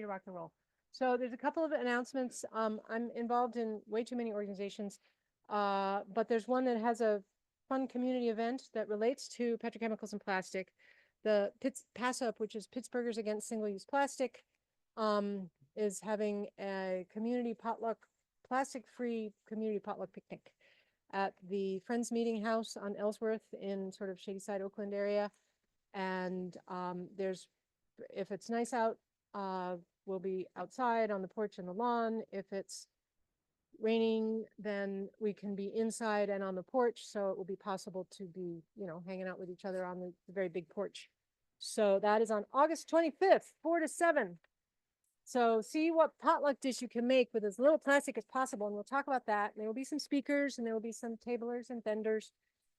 to rock and roll. So there's a couple of announcements. I'm involved in way too many organizations, but there's one that has a fun community event that relates to petrochemicals and plastic. The Pass Up, which is Pittsburghers Against Single-Use Plastic, is having a community potluck, plastic-free community potluck picnic at the Friends Meeting House on Ellsworth in sort of Shadyside, Oakland area. And there's, if it's nice out, we'll be outside on the porch and the lawn. If it's raining, then we can be inside and on the porch. So it will be possible to be, you know, hanging out with each other on the very big porch. So that is on August 25th, 4 to 7. So see what potluck dish you can make with as little plastic as possible. And we'll talk about that. And there will be some speakers and there will be some tablers and vendors.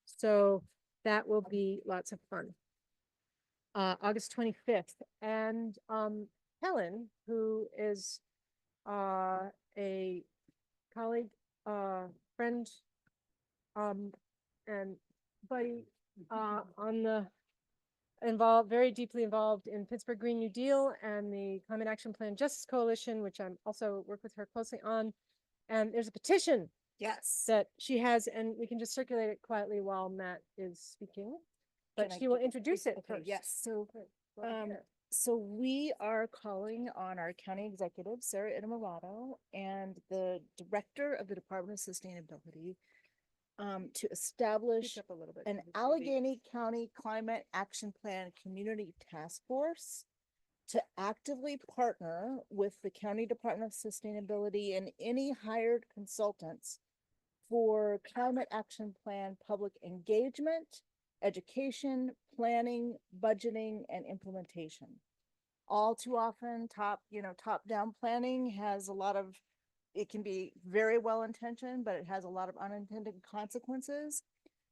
So that will be lots of fun. August 25th. And Helen, who is a colleague, friend, and buddy, on the very deeply involved in Pittsburgh Green New Deal and the Climate Action Plan Justice Coalition, which I'm also work with her closely on. And there's a petition, yes, that she has, and we can just circulate it quietly while Matt is speaking. But she will introduce it first. Yes. So we are calling on our county executive, Sarah Innamorato, and the director of the Department of Sustainability to establish an Allegheny County Climate Action Plan Community Task Force to actively partner with the County Department of Sustainability and any hired consultants for climate action plan public engagement, education, planning, budgeting, and implementation. All too often, top-down planning has a lot of, it can be very well intentioned, but it has a lot of unintended consequences.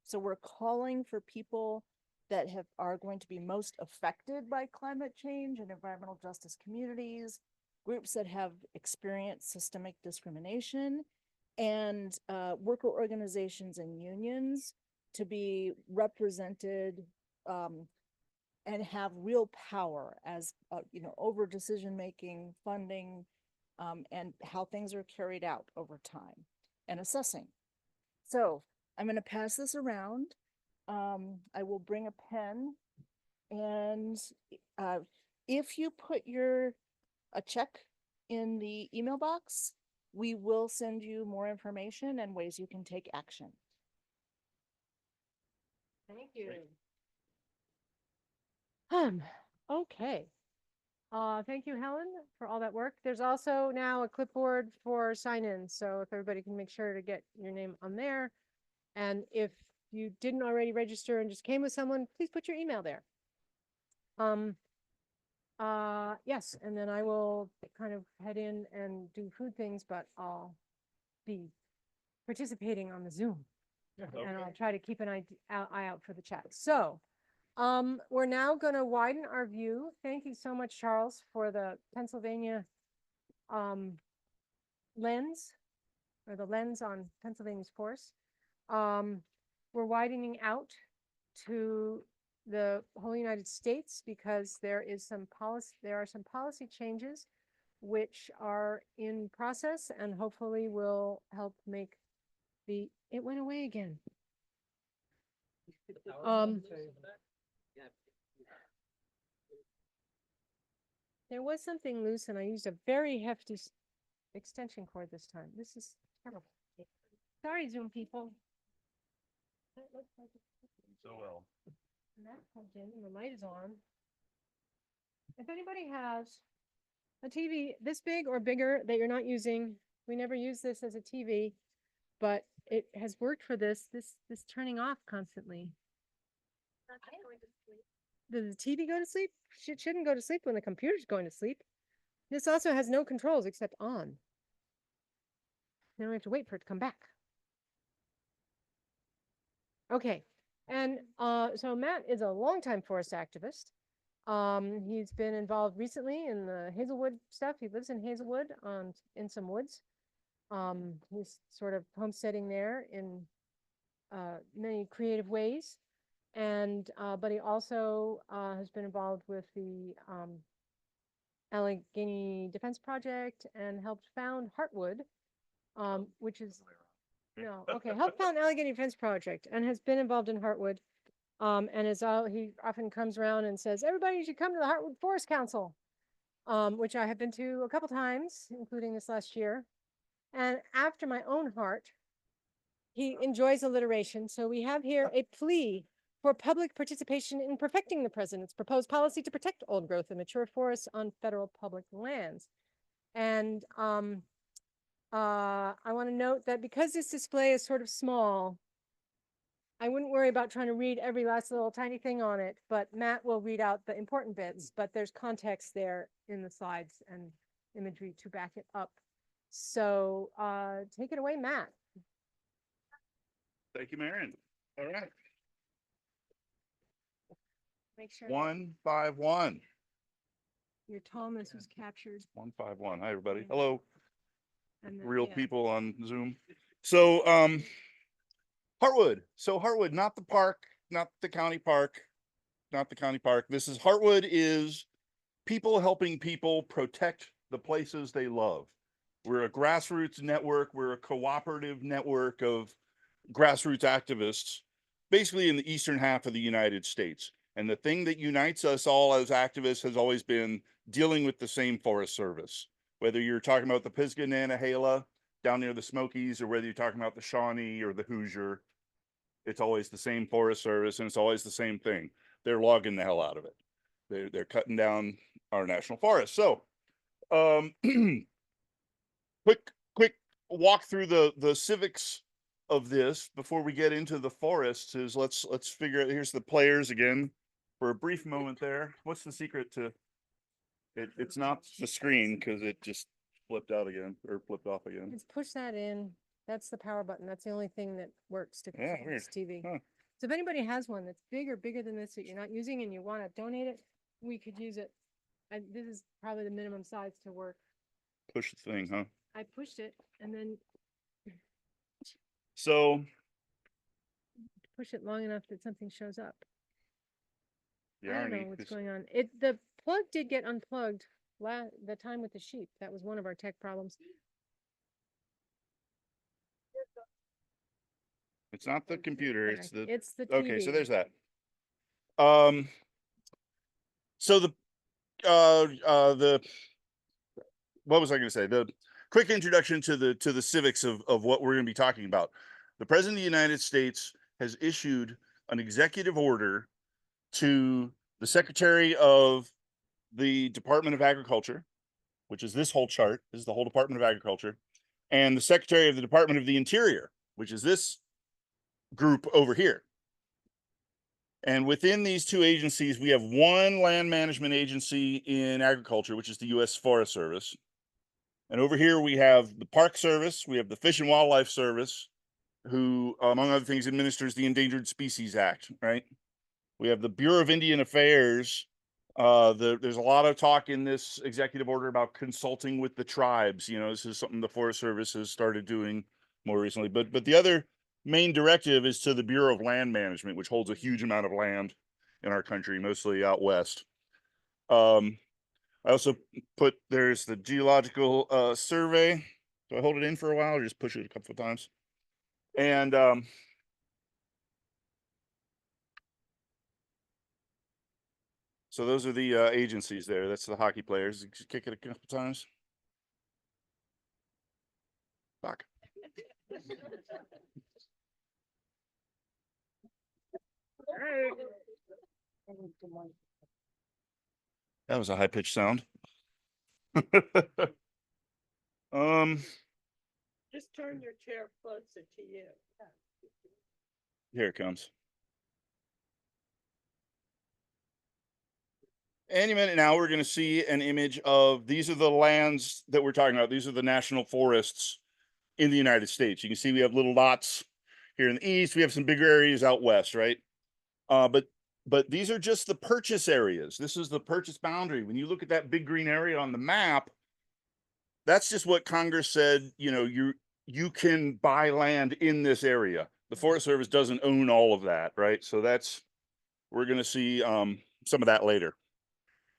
So we're calling for people that are going to be most affected by climate change and environmental justice communities, groups that have experienced systemic discrimination, and worker organizations and unions to be represented and have real power as over decision making, funding, and how things are carried out over time and assessing. So I'm going to pass this around. I will bring a pen, and if you put a check in the email box, we will send you more information and ways you can take action. Thank you. Okay. Thank you, Helen, for all that work. There's also now a clipboard for sign-in, so if everybody can make sure to get your name on there. And if you didn't already register and just came with someone, please put your email there. Yes, and then I will kind of head in and do food things, but I'll be participating on the Zoom. Okay. And I'll try to keep an eye out for the chat. So we're now going to widen our view. Thank you so much, Charles, for the Pennsylvania lens, or the lens on Pennsylvania's force. We're widening out to the whole United States because there are some policy changes which are in process and hopefully will help make it went away again. There was something loose and I used a very hefty extension cord this time. This is terrible. Sorry, Zoom people. That looks like so well. And that's plugged in and the light is on. If anybody has a TV this big or bigger that you're not using, we never use this as a TV, but it has worked for this turning off constantly. Does the TV go to sleep? It shouldn't go to sleep when the computer's going to sleep. This also has no controls except on. Then we have to wait for it to come back. Okay, and so Matt is a longtime forest activist. He's been involved recently in the Hazelwood stuff. He lives in Hazelwood in some woods. He's sort of homesteading there in many creative ways. And but he also has been involved with the Allegheny Defense Project and helped found Heartwood, which is, no, okay, helped found Allegheny Defense Project and has been involved in Heartwood. And he often comes around and says, everybody should come to the Heartwood Forest Council, which I have been to a couple times, including this last year. And after my own heart, he enjoys alliteration. So we have here a plea for public participation in perfecting the president's proposed policy to protect old growth and mature forests on federal public lands. And I want to note that because this display is sort of small, I wouldn't worry about trying to read every last little tiny thing on it, but Matt will read out the important bits, but there's context there in the slides and imagery to back it up. So take it away, Matt. Thank you, Marion. All right. Make sure 151. your tallness was captured. 151. Hi, everybody. Hello. And then, Real yeah. people on Zoom. So, Heartwood. So Heartwood, not the park, not the county park, not the county park. This is Heartwood is people helping people protect the places they love. We're a grassroots network. We're a cooperative network of grassroots activists, basically in the eastern half of the United States. And the thing that unites us all as activists has always been dealing with the same Forest Service. Whether you're talking about the Pisgah Nantahala down near the Smokies, or whether you're talking about the Shawnee or the Hoosier, it's always the same Forest Service, and it's always the same thing. They're logging the hell out of it. They're cutting down our national forest. So, quick walk through the civics of this before we get into the forests. Is let's figure out. Here's the players again for a brief moment there. What's the secret to it? It's not the screen because it just flipped out again or flipped off again. Let's push that in. That's the power button. That's the only thing that works to Yeah, control this TV. Huh. So if anybody has one that's bigger than this that you're not using and you want to donate it, we could use it. This is probably the minimum size to work. Push the thing, huh? I pushed it and then So push it long enough that something shows up. the I don't know irony what's is, going on. The plug did get unplugged the time with the sheep. That was one of our tech problems. it's not the computer, Okay, it's the TV. okay, so there's that. So the what was I going to say? The quick introduction to the civics of what we're going to be talking about. The President of the United States has issued an executive order to the Secretary of the Department of Agriculture, which is this whole chart. This is the whole Department of Agriculture, and the Secretary of the Department of the Interior, which is this group over here. And within these two agencies, we have one land management agency in agriculture, which is the U.S. Forest Service. And over here, we have the Park Service, we have the Fish and Wildlife Service, who, among other things, administers the Endangered Species Act, right? We have the Bureau of Indian Affairs. There's a lot of talk in this executive order about consulting with the tribes. You know, this is something the Forest Service has started doing more recently. But the other main directive is to the Bureau of Land Management, which holds a huge amount of land in our country, mostly out west. I also put, there's the Geological Survey. Do I hold it in for a while or just push it a couple of times? And so those are the agencies there. That's the hockey players. Just kick it a couple times. Fuck. That was a high-pitched sound. Just turn your chair closer to you. Here it comes. Any minute now, we're going to see an image of, these are the lands that we're talking about. These are the national forests in the United States. You can see we have little dots here in the east. We have some bigger areas out west, right? But these are just the purchase areas. This is the purchase boundary. When you look at that big green area on the map, that's just what Congress said, you know, you can buy land in this area. The Forest Service doesn't own all of that, right? So that's, we're going to see some of that later.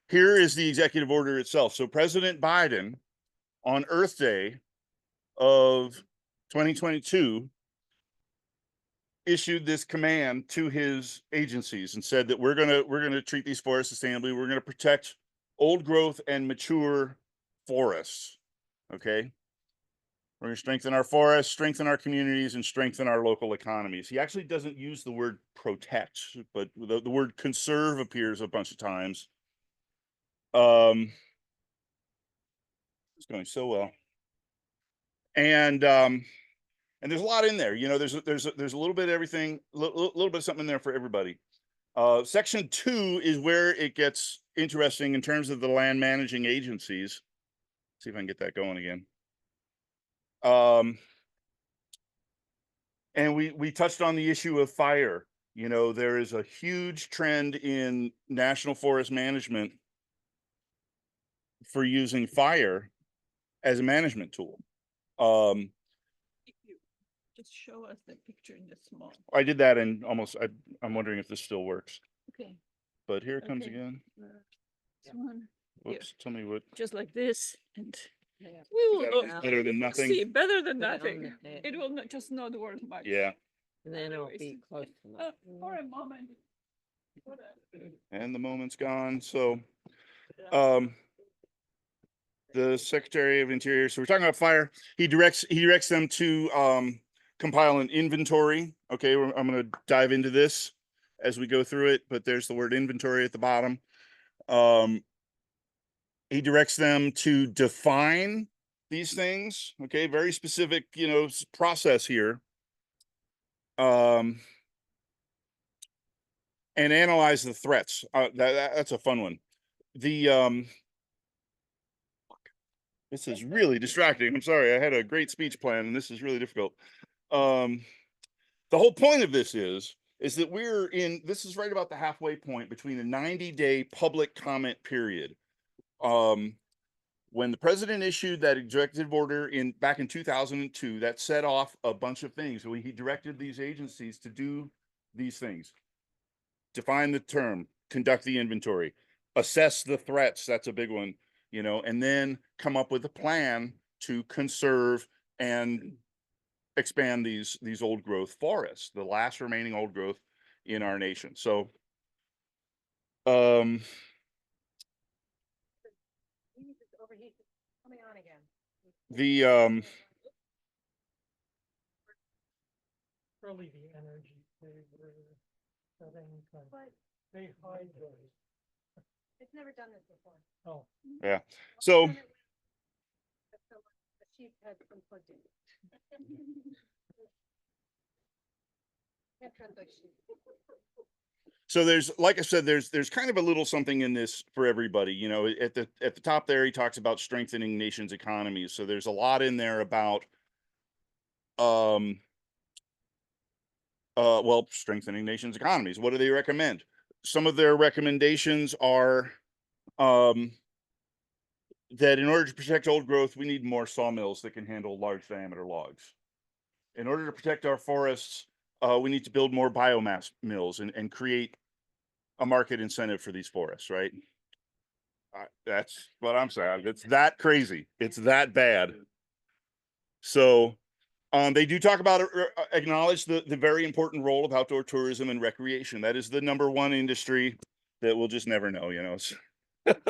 here is the executive order itself. So President Biden on Earth Day of 2022 issued this command to his agencies and said that we're gonna treat these forests sustainably. We're gonna protect old growth and mature forests. Okay. We're gonna strengthen our forests, strengthen our communities, and strengthen our local economies. He actually doesn't use the word protect, but the word conserve appears a bunch of times. It's going so well. And there's a lot in there. You know, there's a little bit of everything, little bit of something in there for everybody. Section 2 is where it gets interesting in terms of the land managing agencies. See if I can get that going again. And we touched on the issue of fire. You know, there is a huge trend in national forest management for using fire as a management tool. If you just show us the picture in the small. I did that and I'm wondering if this still works, Okay. but here it comes Okay. again. This one, Whoops, tell me what. just like this, and we Is will that look. better than nothing? See, better than Put it on nothing. the net. It will not just not worth much. Yeah, And then it'll be close enough. For a moment. and the moment's gone. So, the Secretary of Interior. So we're talking about fire. He directs them to compile an inventory. Okay, I'm going to dive into this as we go through it, but there's the word inventory at the bottom. He directs them to define these things. Okay, very specific, you know, process here. And analyze the threats. That's a fun one. This is really distracting. I'm sorry. I had a great speech plan and this is really difficult. The whole point of this is that this is right about the halfway point between a 90-day public comment period. When the president issued that executive order back in 2002, that set off a bunch of things. So he directed these agencies to do these things. Define the term, conduct the inventory, assess the threats. That's a big one. You know, and then come up with a plan to conserve and expand these old growth forests, the last remaining old growth in our nation. So, Coming on again. Probably the energy they were setting, they hide those. It's never done this before. Oh, yeah. So, The sheep had unplugged it. Can't trust those sheep. so there's, like I said, there's kind of a little something in this for everybody. You know, at the top there, he talks about strengthening nations' economies. So there's a lot in there about, well, strengthening nations' economies. What do they recommend? Some of their recommendations are that in order to protect old growth, we need more sawmills that can handle large diameter logs. In order to protect our forests, we need to build more biomass mills and create a market incentive for these forests, right? That's what I'm saying. It's that crazy. It's that bad. So they do talk about, acknowledge the very important role of outdoor tourism and recreation. That is the #1 industry that we'll just never know, you know. Keep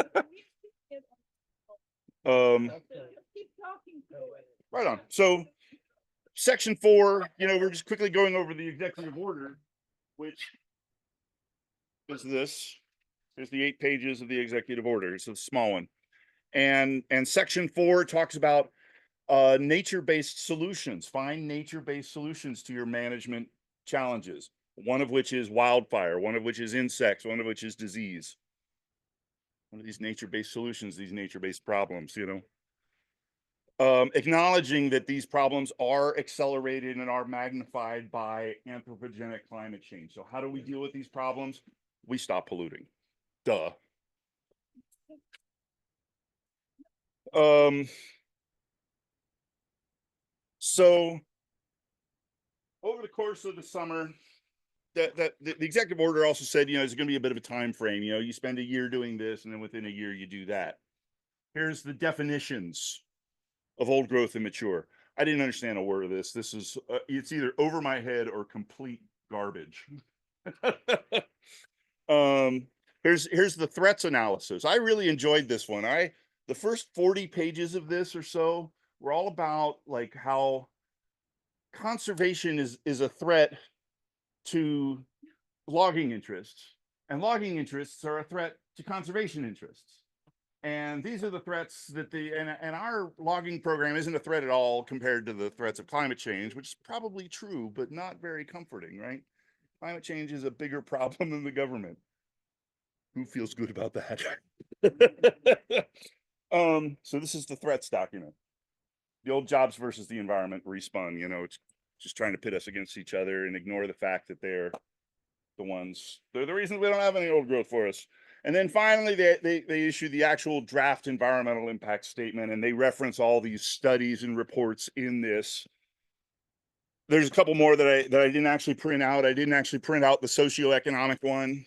talking to it. Right on. So section 4, you know, we're just quickly going over the executive order, which is this. There's the 8 pages of the executive order. It's a small one. And section 4 talks about nature-based solutions. Find nature-based solutions to your management challenges. One of which is wildfire, one of which is insects, one of which is disease. One of these nature-based solutions, these nature-based problems, you know. Acknowledging that these problems are accelerated and are magnified by anthropogenic climate change. So how do we deal with these problems? We stop polluting. Duh. So over the course of the summer, the executive order also said, you know, there's going to be a bit of a time frame. You know, you spend a year doing this, and then within a year you do that. Here's the definitions of old growth and mature. I didn't understand a word of this. This is it's either over my head or complete garbage. Here's the threats analysis. I really enjoyed this one. The first 40 pages of this or so were all about like how conservation is a threat to logging interests, and logging interests are a threat to conservation interests. And these are the threats that and our logging program isn't a threat at all compared to the threats of climate change, which is probably true, but not very comforting, right? Climate change is a bigger problem than the government. Who feels good about that? So this is the threats document. The old jobs versus the environment respun, you know, it's just trying to pit us against each other and ignore the fact that they're the reason we don't have any old growth forests. And then finally, they issue the actual draft environmental impact statement, and they reference all these studies and reports in this. There's a couple more that I didn't actually print out. I didn't actually print out the socioeconomic one,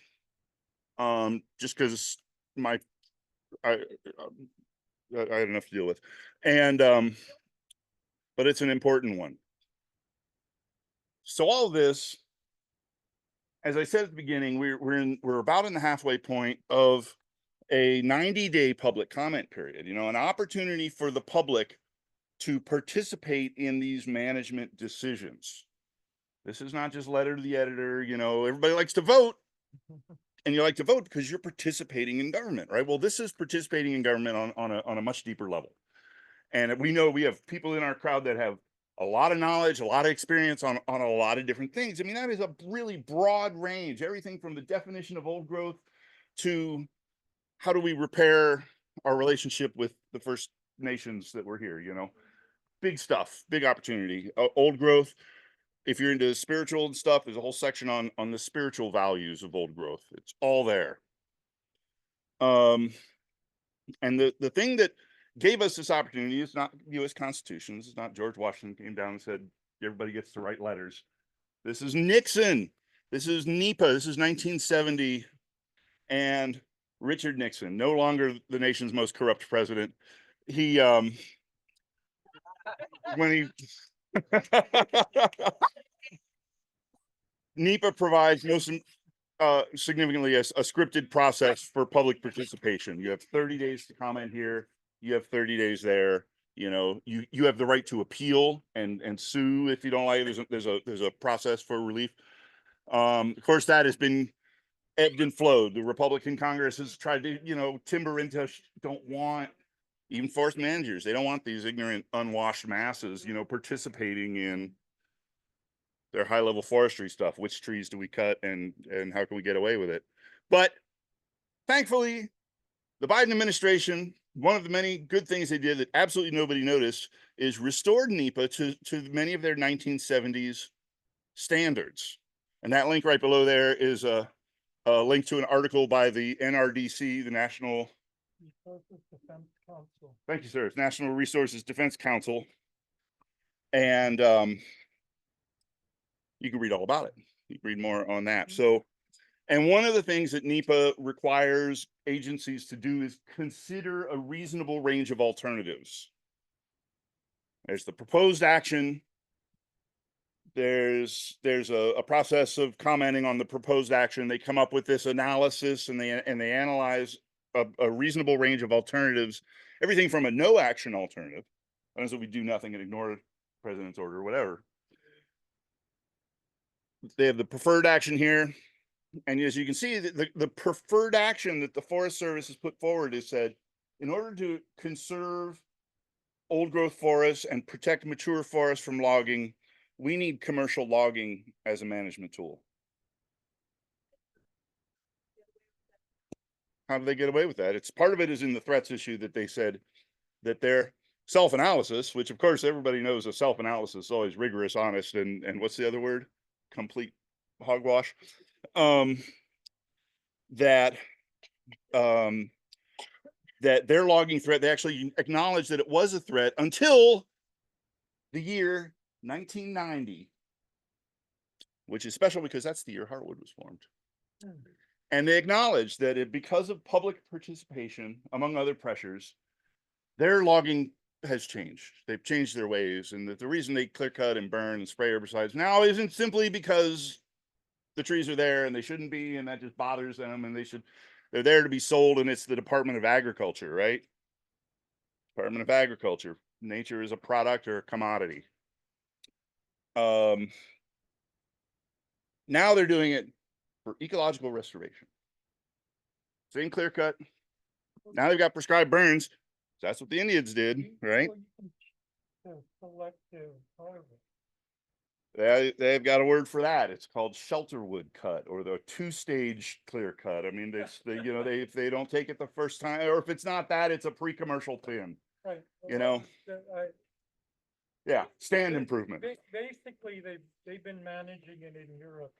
just because I had enough to deal with, and but it's an important one. So all of this, as I said at the beginning, we're about in the halfway point of a 90-day public comment period, you know, an opportunity for the public to participate in these management decisions. This is not just letter to the editor, you know, everybody likes to vote, and you like to vote because you're participating in government, right? Well, this is participating in government on a much deeper level. And we know we have people in our crowd that have a lot of knowledge, a lot of experience on a lot of different things. I mean, that is a really broad range, everything from the definition of old growth to how do we repair our relationship with the First Nations that were here, you know, big stuff, big opportunity. Old growth, if you're into spiritual and stuff, there's a whole section on the spiritual values of old growth. It's all there. And the thing that gave us this opportunity is not U.S. Constitution. It's not George Washington came down and said, everybody gets to write letters. This is Nixon. This is NEPA. This is 1970. And Richard Nixon, no longer the nation's most corrupt president. He, when he, NEPA provides significantly a scripted process for public participation. You have 30 days to comment here. You have 30 days there. You know, you have the right to appeal and sue if you don't like it. There's a process for relief. Of course, that has been ebbed and flowed. The Republican Congress has tried to, you know, timber into, don't want even forest managers. They don't want these ignorant, unwashed masses, you know, participating in their high level forestry stuff. Which trees do we cut and how can we get away with it? But thankfully, the Biden administration, one of the many good things they did that absolutely nobody noticed is restored NEPA to many of their 1970s standards. And that link right below there is a link to an article by the NRDC, the National Resources Defense Council. Thank you, sir. It's National Resources Defense Council. And you can read all about it. You can read more on that. So, and one of the things that NEPA requires agencies to do is consider a reasonable range of alternatives. There's the proposed action. There's a process of commenting on the proposed action. They come up with this analysis and they analyze a reasonable range of alternatives, everything from a no action alternative, and so we do nothing and ignore the president's order or whatever. They have the preferred action here. And as you can see, the preferred action that the Forest Service has put forward is said, in order to conserve old growth forests and protect mature forests from logging, we need commercial logging as a management tool. How do they get away with that? It's part of it is in the threats issue that they said that their self-analysis, which of course everybody knows a self-analysis is always rigorous, honest, and what's the other word? Complete hogwash. That their logging threat, they actually acknowledged that it was a threat until the year 1990, which is special because that's the year Heartwood was formed. Hmm. And they acknowledge that because of public participation, among other pressures, their logging has changed. They've changed their ways, and that the reason they clear cut and burn and spray herbicides now isn't simply because the trees are there and they shouldn't be, and that just bothers them, and they're there to be sold, and it's the Department of Agriculture, right? Department of Agriculture. Nature is a product or a commodity. Now they're doing it for ecological restoration. Same clear cut. Now they've got prescribed burns. That's what the Indians did, right? Selective harvest. They've got a word for that. It's called shelterwood cut, or the two-stage clear cut. I mean, if they don't take it the first time, or if it's not that, it's a pre-commercial thin. Right. You know? Yeah, stand Ba- improvement. Basically, they've been managing it in Europe,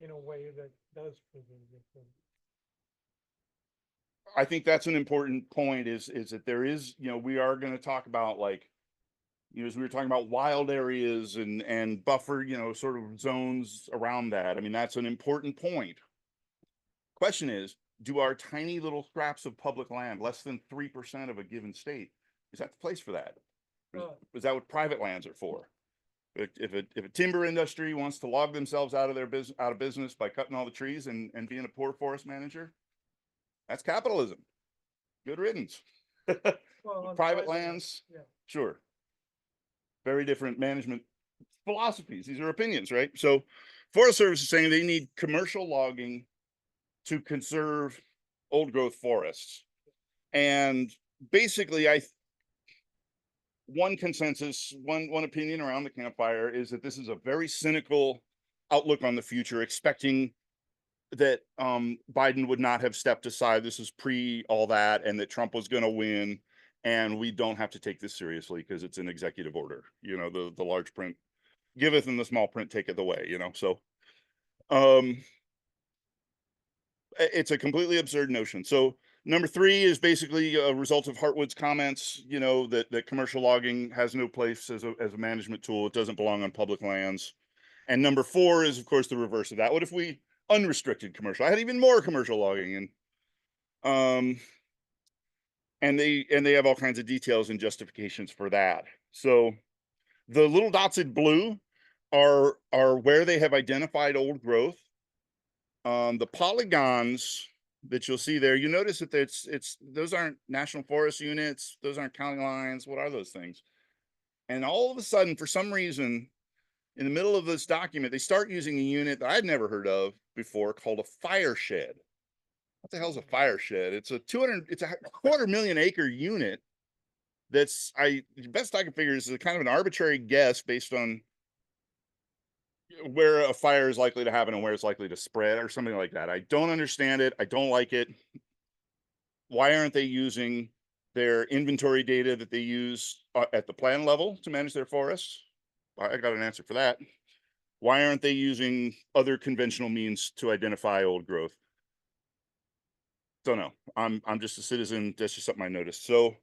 in a way that does preserve it. I think that's an important point is that there is, we are going to talk about, like, as we were talking about wild areas and buffer, sort of zones around that. I mean, that's an important point. Question is, do our tiny little scraps of public land, less than 3% of a given state, is that the place for that? Is that what private lands are for? If a timber industry wants to log themselves out of business by cutting all the trees and being a poor forest manager, that's capitalism. Good riddance. Well, on Private lands, yeah. sure. Very different management philosophies. These are opinions, right? So Forest Service is saying they need commercial logging to conserve old growth forests. And basically, one consensus, one opinion around the campfire is that this is a very cynical outlook on the future, expecting that Biden would not have stepped aside. This is pre all that, and that Trump was going to win, and we don't have to take this seriously because it's an executive order. The large print giveth and the small print taketh away. So it's a completely absurd notion. So number 3 is basically a result of Heartwood's comments. That commercial logging has no place as a management tool. It doesn't belong on public lands. And number 4 is, of course, the reverse of that. What if we unrestricted commercial? I had even more commercial logging, and they have all kinds of details and justifications for that. So the little dots in blue are where they have identified old growth. The polygons that you'll see there, you notice that those aren't national forest units, those aren't county lines. What are those things? And all of a sudden, for some reason, in the middle of this document, they start using a unit that I'd never heard of before called a fire shed. What the hell is a fire shed? It's a 250,000 acre unit. That's the best I can figure is a kind of an arbitrary guess based on where a fire is likely to happen and where it's likely to spread or something like that. I don't understand it. I don't like it. Why aren't they using their inventory data that they use at the plan level to manage their forests? I got an answer for that. Why aren't they using other conventional means to identify old growth? Don't know. I'm just a citizen. That's just something I noticed. So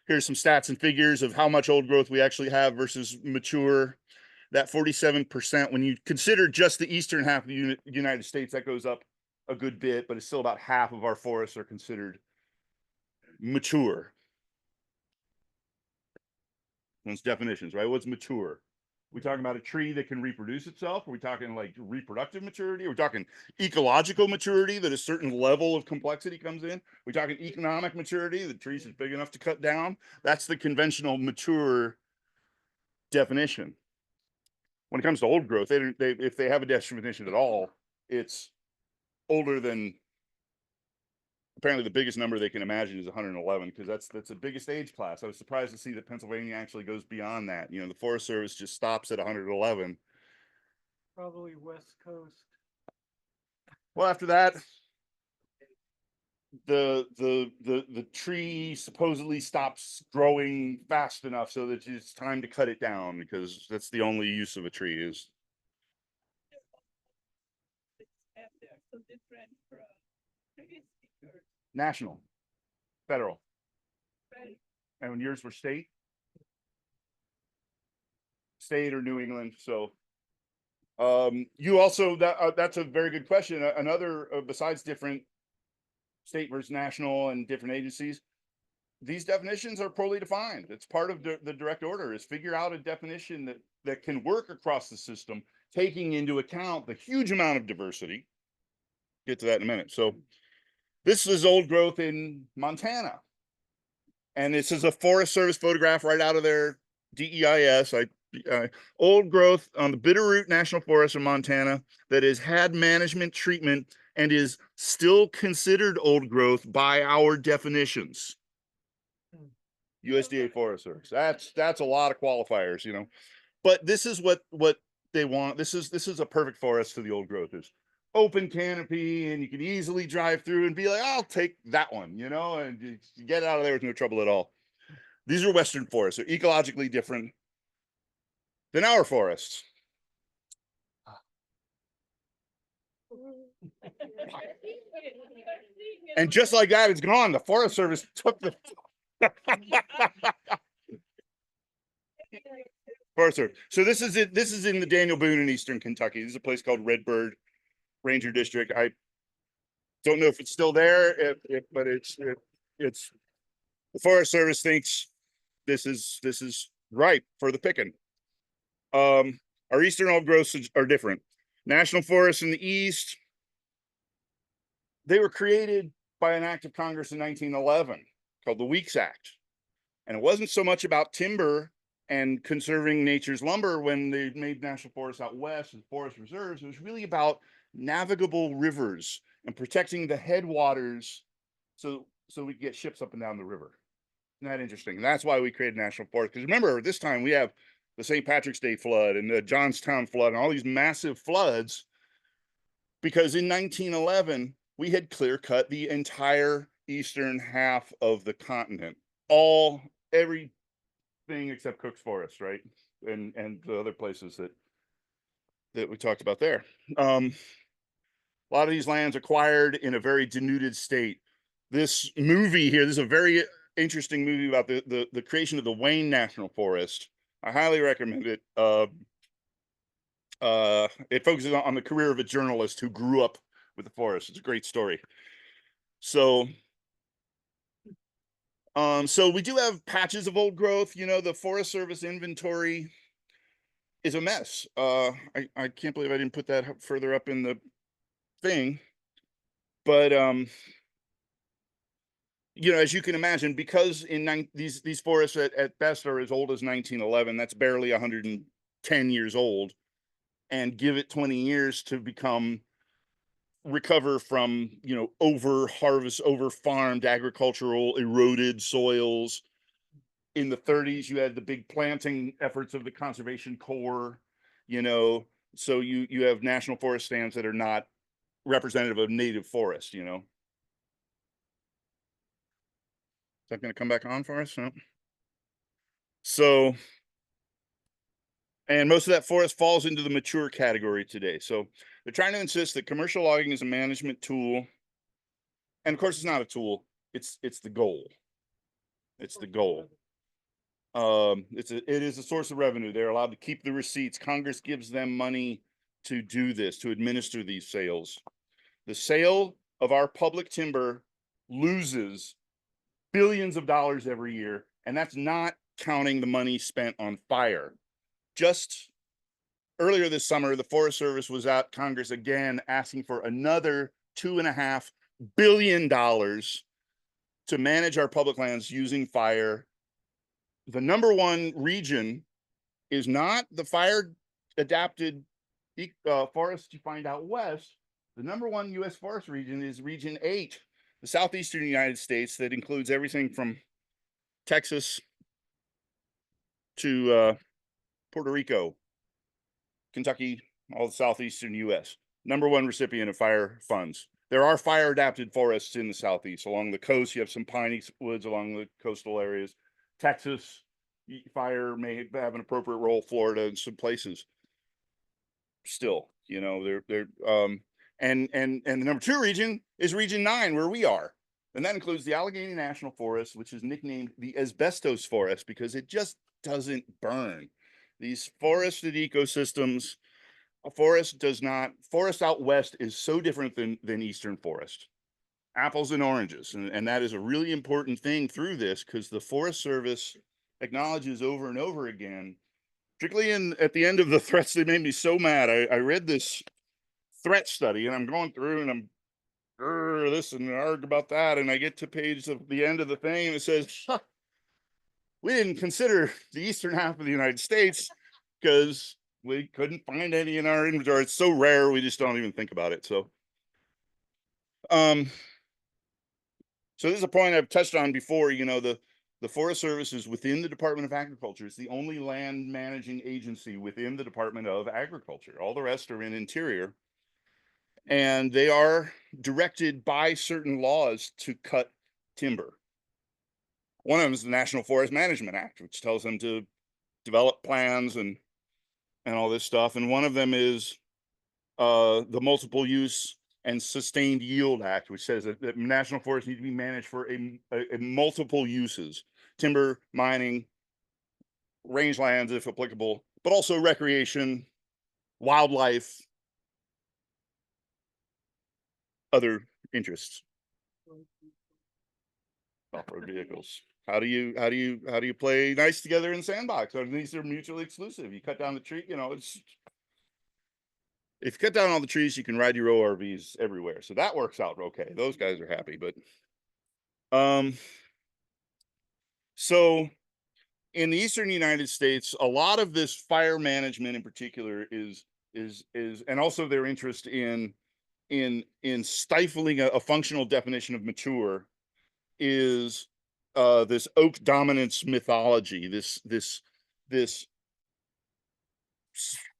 here's some stats and figures of how much old growth we actually have versus mature. That 47%, when you consider just the eastern half of the United States, that goes up a good bit, but it's still about half of our forests are considered mature. Those definitions, right? What's mature? We talking about a tree that can reproduce itself? Are we talking like reproductive maturity? Are we talking ecological maturity that a certain level of complexity comes in? Are we talking economic maturity? The trees is big enough to cut down? That's the conventional mature definition. When it comes to old growth, if they have a definition at all, it's older than, apparently the biggest number they can imagine is 111, because that's the biggest age class. I was surprised to see that Pennsylvania actually goes beyond that. The Forest Service just stops at 111. Probably West Coast. Well, after that, the tree supposedly stops growing fast enough so that it's time to cut it down, because that's the only use of a tree is. So different from previous speakers. National, federal, Right. and when yours were state or New England. So You also, that's a very good question. Another, besides different state versus national and different agencies, these definitions are poorly defined. It's part of the direct order is figure out a definition that can work across the system, taking into account the huge amount of diversity. Get to that in a minute. So this is old growth in Montana. And this is a Forest Service photograph right out of their DEIS. Old growth on the Bitterroot National Forest in Montana that has had management treatment and is still considered old growth by our definitions. USDA Forest Service. That's a lot of qualifiers, you know. But this is what they want. This is a perfect forest for the old growth. Is open canopy, and you can easily drive through and be like, I'll take that one, you know, and you get out of there with no trouble at all. These are Western forests. They're ecologically different than our forests. And just like that, it's gone. The Forest Service took the Forest Service. So this is it. This is in the Daniel Boone in Eastern Kentucky. This is a place called Redbird Ranger District. I don't know if it's still there, but it's the Forest Service thinks this is ripe for the picking. Our eastern old growths are different. National forests in the east, they were created by an act of Congress in 1911 called the Weeks Act. And it wasn't so much about timber and conserving nature's lumber when they made national forests out west and forest reserves. It was really about navigable rivers and protecting the headwaters so we could get ships up and down the river. Isn't that interesting? And that's why we created national forest. Because remember, this time we have the St. Patrick's Day flood and the Johnstown flood and all these massive floods, because in 1911 we had clear cut the entire eastern half of the continent, everything except Cook's Forest, right? And the other places that we talked about there. A lot of these lands acquired in a very denuded state. This movie here, this is a very interesting movie about the creation of the Wayne National Forest. I highly recommend it. It focuses on the career of a journalist who grew up with the forest. It's a great story. So we do have patches of old growth. You know, the Forest Service inventory is a mess. I can't believe I didn't put that further up in the thing, but you know, as you can imagine, because these forests at best are as old as 1911, that's barely 110 years old, and give it 20 years to recover from, you know, over farmed agricultural eroded soils. In the 30s, you had the big planting efforts of the Conservation Corps, you know, so you have national forest stands that are not representative of native forest, you know. Is that going to come back on for us? No. So, and most of that forest falls into the mature category today. So they're trying to insist that commercial logging is a management tool. And of course, it's not a tool. It's the goal. It's the goal. It is a source of revenue. They're allowed to keep the receipts. Congress gives them money to do this, to administer these sales. The sale of our public timber loses billions of dollars every year, and that's not counting the money spent on fire. Just earlier this summer, the Forest Service was at Congress again asking for another $2.5 billion to manage our public lands using fire. The number one region is not the fire adapted forest you find out west. The number one U.S. forest region is Region 8, the southeastern United States, that includes everything from Texas to Puerto Rico, Kentucky, all the southeastern U.S. Number one recipient of fire funds. There are fire adapted forests in the southeast. Along the coast, you have some piney woods along the coastal areas. Texas, fire may have an appropriate role. Florida, and some places. Still, you know, and the number two region is Region 9, where we are. And that includes the Allegheny National Forest, which is nicknamed the asbestos forest because it just doesn't burn. These forested ecosystems a forest does not, forest out west is so different than eastern forest. Apples and oranges. And that is a really important thing through this, because the Forest Service acknowledges over and over again, particularly at the end of the threats that made me so mad. I read this threat study and I'm going through and I'm this and argue about that. And I get to page of the end of the thing and it says, we didn't consider the eastern half of the United States because we couldn't find any in our inventory. It's so rare, we just don't even think about it. So, so this is a point I've touched on before. You know, the Forest Service is within the Department of Agriculture. It's the only land managing agency within the Department of Agriculture. All the rest are in Interior. And they are directed by certain laws to cut timber. One of them is the National Forest Management Act, which tells them to develop plans and all this stuff. And one of them is the Multiple Use and Sustained Yield Act, which says that national forests need to be managed for a multiple uses: timber, mining, rangelands if applicable, but also recreation, wildlife, other interests. Off-road vehicles. How do you play nice together in sandbox? These are mutually exclusive. You cut down the tree, you know, it's, if you cut down all the trees, you can ride your ORVs everywhere. So that works out okay. Those guys are happy, but so in the eastern United States, a lot of this fire management in particular is and also their interest in stifling a functional definition of mature is this oak dominance mythology, this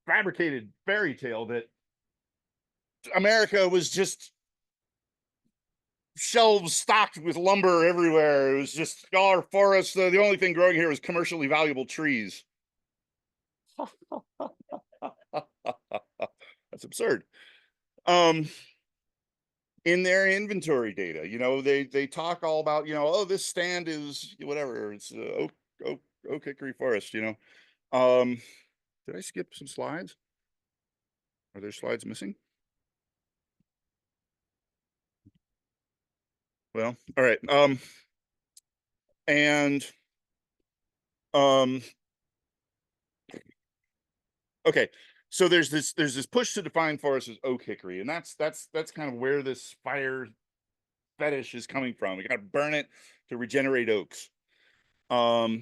fabricated fairy tale that America was just shelves stocked with lumber everywhere. It was just all our forests. The only thing growing here was commercially valuable trees. That's absurd. In their inventory data, you know, they talk all about, you know, oh, this stand is whatever, it's oak hickory forest, you know. Did I skip some slides? Are there slides missing? Well, all right. Okay, so there's this push to define forest as oak hickory, and that's kind of where this fire fetish is coming from. We got to burn it to regenerate oaks. Well,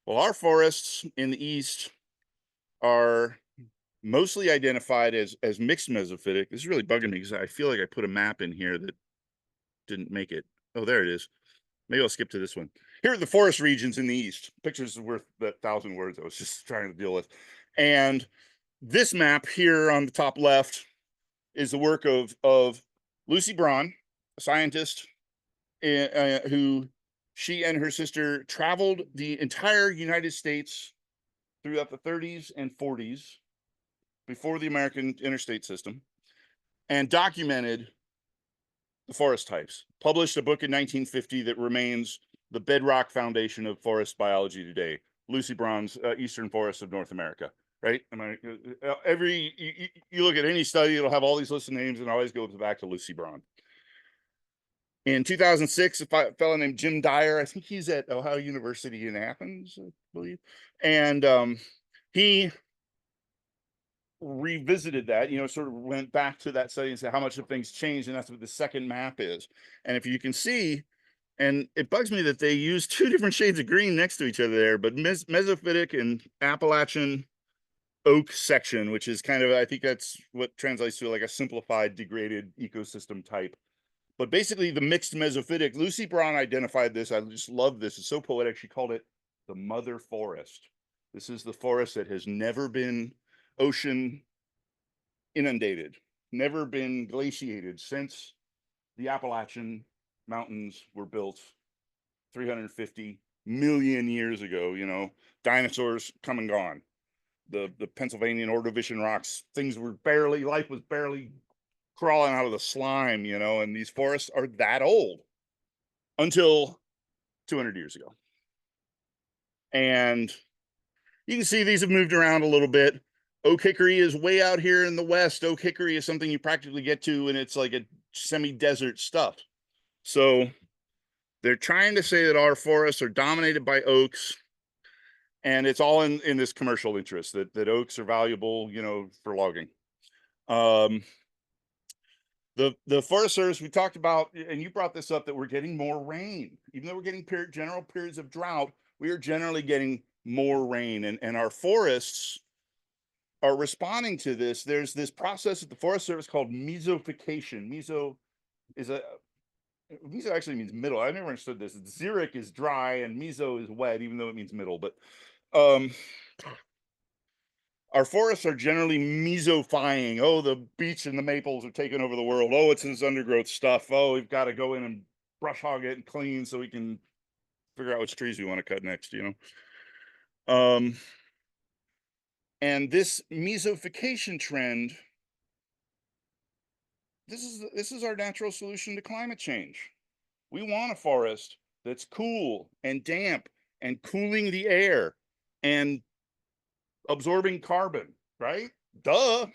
our forests in the east are mostly identified as mixed mesophytic. This is really bugging me because I feel like I put a map in here that didn't make it. Oh, there it is. Maybe I'll skip to this one. Here are the forest regions in the east. Pictures are worth that 1,000 words I was just trying to deal with. And this map here on the top left is the work of Lucy Braun, a scientist who, she and her sister traveled the entire United States throughout the 30s and 40s before the American interstate system and documented the forest types. Published a book in 1950 that remains the bedrock foundation of forest biology today. Lucy Braun's Eastern Forests of North America. Right? You look at any study, it'll have all these lists of names and always goes back to Lucy Braun. In 2006, a fellow named Jim Dyer, I think he's at Ohio University in Athens, I believe, and he revisited that, you know, sort of went back to that study and said how much of things changed, and that's what the second map is. And if you can see, and it bugs me that they use two different shades of green next to each other there, but mesophytic and Appalachian oak section, which is kind of, I think that's what translates to like a simplified degraded ecosystem type. But basically the mixed mesophytic, Lucy Braun identified this. I just love this. It's so poetic. She called it the mother forest. This is the forest that has never been ocean inundated, never been glaciated since the Appalachian Mountains were built 350 million years ago. You know, dinosaurs come and gone. The Pennsylvania Ordovician rocks, things were barely, life was barely crawling out of the slime, you know, and these forests are that old until 200 years ago. And you can see these have moved around a little bit. Oak hickory is way out here in the west. Oak hickory is something you practically get to, and it's like a semi-desert stuff. So they're trying to say that our forests are dominated by oaks, and it's all in this commercial interest that oaks are valuable, you know, for logging. The Forest Service, we talked about, and you brought this up, that we're getting more rain. Even though we're getting general periods of drought, we are generally getting more rain, and our forests are responding to this. There's this process at the Forest Service called mesophication. Meso actually means middle. I never understood this. Xeric is dry and meso is wet, even though it means middle. But our forests are generally mesofying. Oh, the beech and the maples are taking over the world. Oh, it's this undergrowth stuff. Oh, we've got to go in and brush hog it and clean so we can figure out which trees we want to cut next, you know. And this mesophication trend, this is our natural solution to climate change. We want a forest that's cool and damp and cooling the air and absorbing carbon, right? Duh.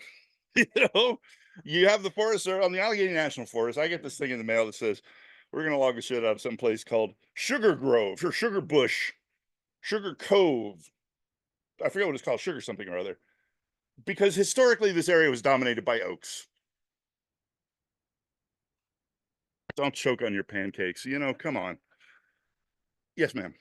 You know, you have the forest on the Allegheny National Forest. I get this thing in the mail that says we're going to log the shit out of some place called Sugar Grove or Sugar Bush, Sugar Cove. I forget what it's called, sugar something or other. Because historically, this area was dominated by oaks. Don't choke on your pancakes. You know, come on. Yes, ma'am.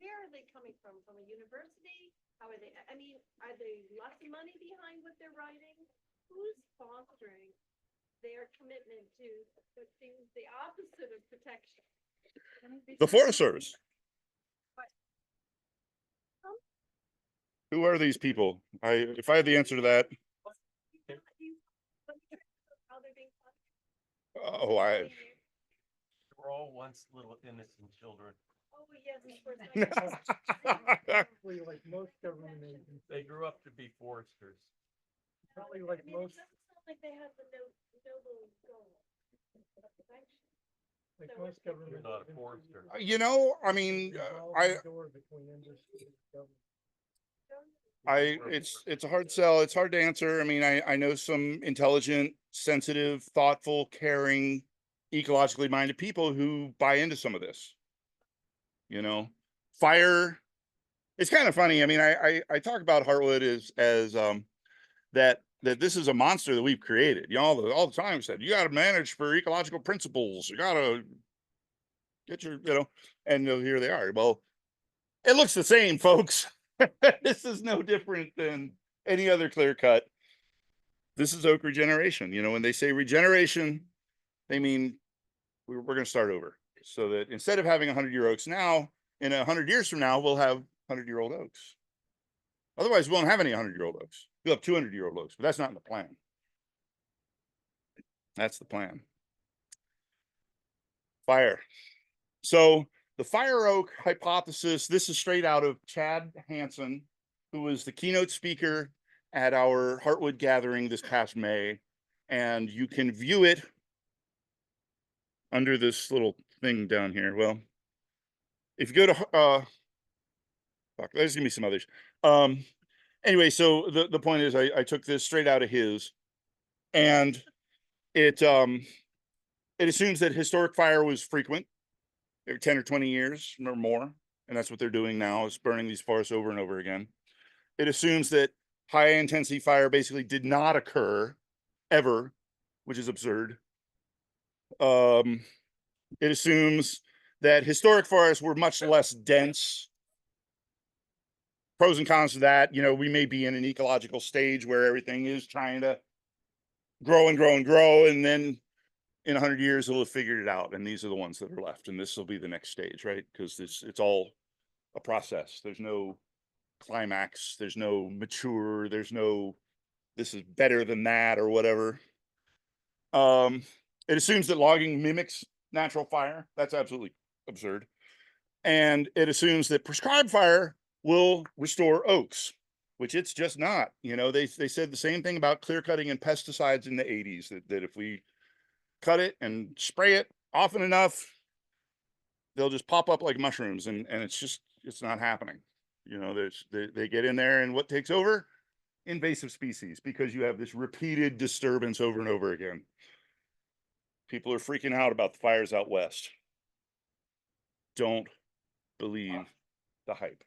Where are they coming from? From a university? How are they? I mean, are they lots of money behind what they're writing? Who's sponsoring their commitment to the things, the opposite of protection? The Forest Service. Who are these people? If I had the answer to that. Oh, We're all once little innocent children. Oh, yes, of course. Probably like most government agencies, They grew up to be foresters. probably like I mean, most, it doesn't sound like they have the noble goal of protection. like So most government. You're not a agencies, forester. you know, I mean, revolving door between industry and government. it's a hard sell. It's hard to answer. I mean, I know some intelligent, sensitive, thoughtful, caring, ecologically minded people who buy into some of this. You know, fire. It's kind of funny. I mean, I talk about Heartwood as that this is a monster that we've created. You know, all the time said you got to manage for ecological principles. You got to get your, you know, and here they are. Well, it looks the same, folks. This is no different than any other clear cut. This is oak regeneration. You know, when they say regeneration, they mean we're going to start over. So that instead of having 100-year oaks now, in 100 years from now, we'll have 100-year-old oaks. Otherwise, we won't have any 100-year-old oaks. We'll have 200-year-old oaks, but that's not in the plan. That's the plan. Fire. So the fire oak hypothesis, this is straight out of Chad Hansen, who was the keynote speaker at our Heartwood gathering this past May. And you can view it under this little thing down here. Well, if you go to, fuck, there's gonna be some others. Anyway, so the point is I took this straight out of his, and it assumes that historic fire was frequent every 10 or 20 years or more, and that's what they're doing now, is burning these forests over and over again. It assumes that high intensity fire basically did not occur ever, which is absurd. It assumes that historic forests were much less dense. Pros and cons to that, you know, we may be in an ecological stage where everything is trying to grow and grow and grow, and then in 100 years we'll have figured it out, and these are the ones that are left, and this will be the next stage, right? Because it's all a process. There's no climax, there's no mature, there's no this is better than that or whatever. It assumes that logging mimics natural fire. That's absolutely absurd. And it assumes that prescribed fire will restore oaks, which it's just not. You know, they said the same thing about clear cutting and pesticides in the 80s, that if we cut it and spray it often enough, they'll just pop up like mushrooms. And it's just, it's not happening. You know, they get in there, and what takes over? Invasive species, because you have this repeated disturbance over and over again. People are freaking out about the fires out west. Don't believe the hype.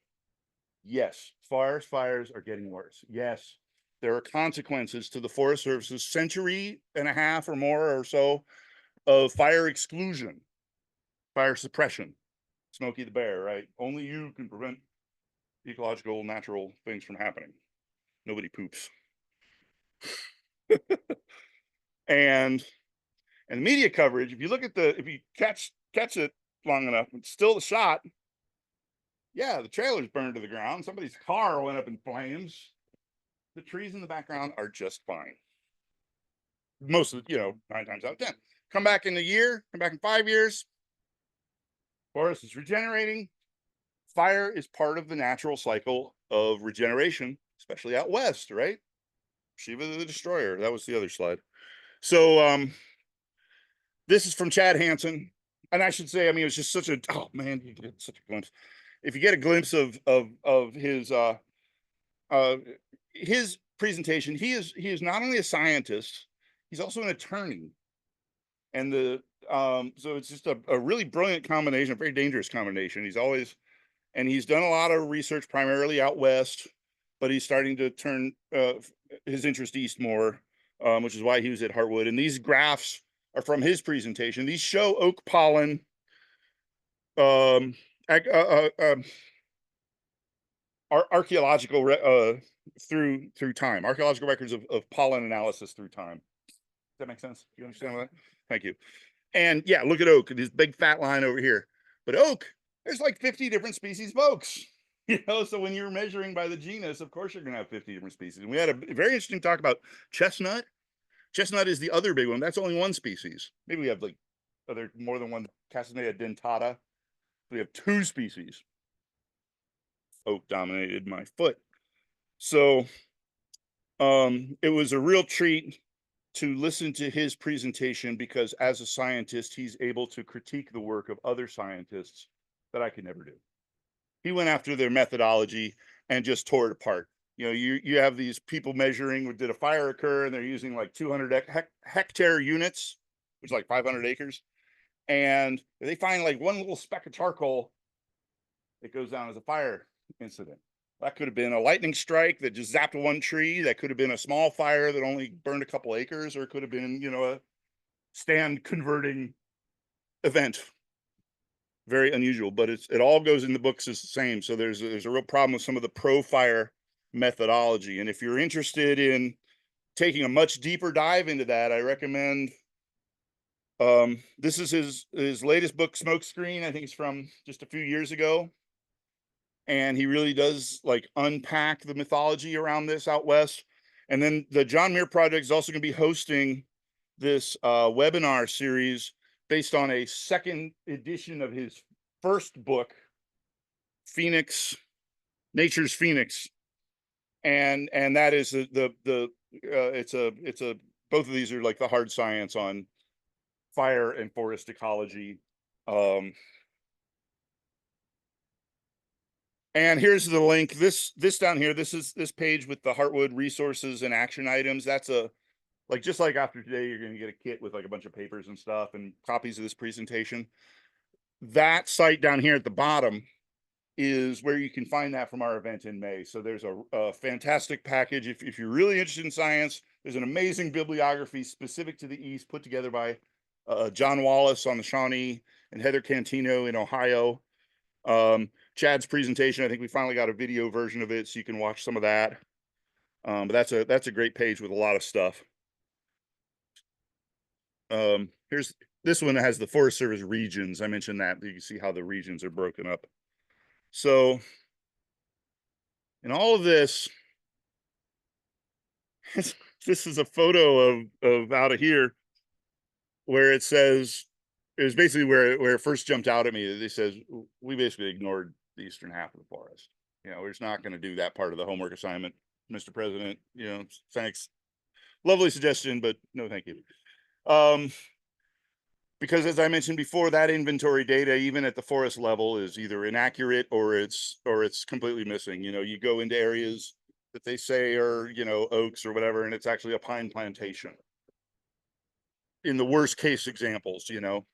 Yes, fires are getting worse. Yes, there are consequences to the Forest Service's century and a half or more or so of fire exclusion, fire suppression. Smokey the Bear, right? Only you can prevent ecological, natural things from happening. Nobody poops. and the media coverage, if you look at if you catch it long enough, it's still the shot. Yeah, the trailer's burned to the ground. Somebody's car went up in flames. The trees in the background are just fine. Most of, 9 times out of 10. Come back in a year, come back in 5 years. Forest is regenerating. Fire is part of the natural cycle of regeneration, especially out west, right? Shiva the Destroyer. That was the other slide. So this is from Chad Hansen. And I should say, I mean, it was just such a, oh man, you get such a glimpse. If you get a glimpse of his presentation, he is not only a scientist, he's also an attorney. And so it's just a really brilliant combination, a very dangerous combination. He's done a lot of research primarily out west, but he's starting to turn his interest east more, which is why he was at Heartwood. And these graphs are from his presentation. These show oak pollen archaeological through time, archaeological records of pollen analysis through time. Does that make sense? You understand that? Thank you. And yeah, look at oak, this big fat line over here. But oak, there's like 50 different species of oaks. So when you're measuring by the genus, of course you're going to have 50 different species. And we had a very interesting talk about chestnut. Chestnut is the other big one. That's only one species. Maybe we have like more than one. Castanea dentata. We have 2 species. Oak dominated my foot. So it was a real treat to listen to his presentation, because as a scientist, he's able to critique the work of other scientists that I could never do. He went after their methodology and just tore it apart. You have these people measuring, did a fire occur, and they're using like 200 hectare units, which is like 500 acres. And they find like one little speck of charcoal, it goes down as a fire incident. That could have been a lightning strike that just zapped one tree. That could have been a small fire that only burned a couple acres, or it could have been, a stand converting event. Very unusual, but it all goes in the books as the same. So there's a real problem with some of the pro-fire methodology. And if you're interested in taking a much deeper dive into that, I recommend this is his latest book, Smokescreen. I think it's from just a few years ago. And he really does like unpack the mythology around this out west. And then the John Muir Project is also going to be hosting this webinar series based on a second edition of his first book, Nature's Phoenix. And that is both of these are like the hard science on fire and forest ecology. And here's the link. This down here, this page with the Heartwood resources and action items. That's just like after today, you're going to get a kit with like a bunch of papers and stuff and copies of this presentation. That site down here at the bottom is where you can find that from our event in May. So there's a fantastic package. If you're really interested in science, there's an amazing bibliography specific to the East put together by John Wallace on the Shawnee and Heather Cantino in Ohio. Chad's presentation, I think we finally got a video version of it, so you can watch some of that. But that's a great page with a lot of stuff. Here's this one that has the Forest Service regions. I mentioned that. You can see how the regions are broken up. So in all of this, this is a photo of out of here where it says, it was basically where it first jumped out at me. It says, we basically ignored the eastern half of the forest. We're just not going to do that part of the homework assignment, Mr. President. Thanks. Lovely suggestion, but no, thank you. because as I mentioned before, that inventory data, even at the forest level, is either inaccurate or it's completely missing. You know, you go into areas that they say are, you know, oaks or whatever, and it's actually a pine plantation. In the worst case examples, you know.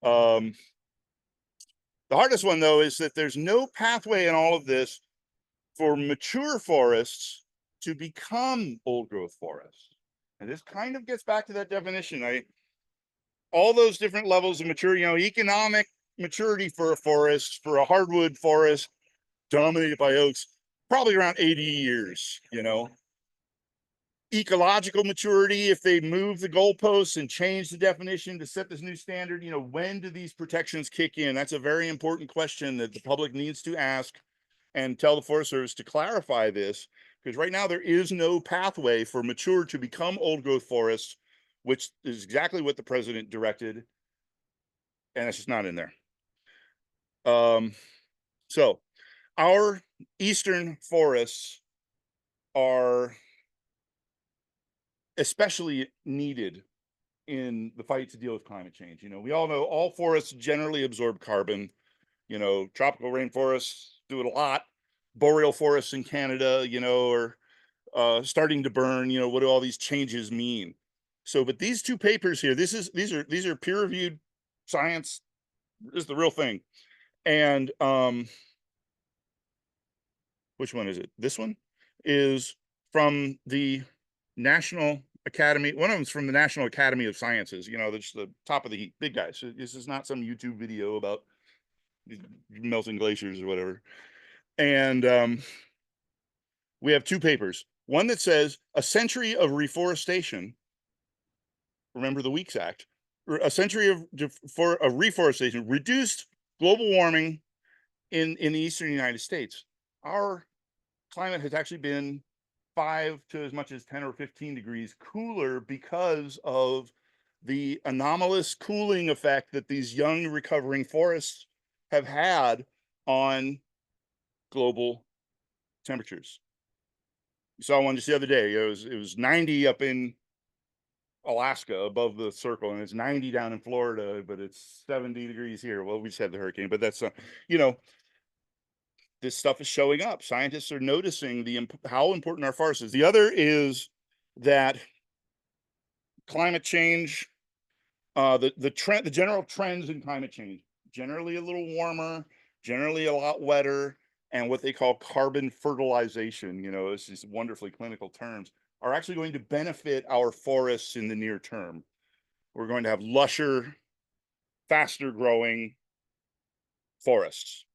The hardest one though is that there's no pathway in all of this for mature forests to become old growth forests. And this kind of gets back to that definition. All those different levels of maturity, you know, economic maturity for a forest, for a hardwood forest dominated by oaks, probably around 80 years, you know. Ecological maturity, if they move the goalposts and change the definition to set this new standard, you know, when do these protections kick in? That's a very important question that the public needs to ask and tell the Forest Service to clarify this, because right now there is no pathway for mature to become old growth forests, which is exactly what the president directed, and it's just not in there. So our eastern forests are especially needed in the fight to deal with climate change. You know, we all know all forests generally absorb carbon. You know, tropical rainforests do it a lot. Boreal forests in Canada, you know, are starting to burn. You know, what do all these changes mean? So, but these two papers here, these are peer-reviewed science. This is the real thing. And which one is it? This one is from the National Academy. One of them's from the National Academy of Sciences. You know, that's the top of the heap, big guys. So this is not some YouTube video about melting glaciers or whatever. And we have two papers. One that says a century of reforestation. Remember the Weeks Act. A century of reforestation reduced global warming in the eastern United States. Our climate has actually been 5 to as much as 10 or 15 degrees cooler because of the anomalous cooling effect that these young recovering forests have had on global temperatures. You saw one just the other day. It was 90 up in Alaska above the circle, and it's 90 down in Florida, but it's 70 degrees here. Well, we just had the hurricane, but that's you know, this stuff is showing up. Scientists are noticing how important our forest is. The other is that climate change, the general trends in climate change, generally a little warmer, generally a lot wetter, and what they call carbon fertilization, you know, it's these wonderfully clinical terms, are actually going to benefit our forests in the near term. We're going to have lusher, faster growing forests,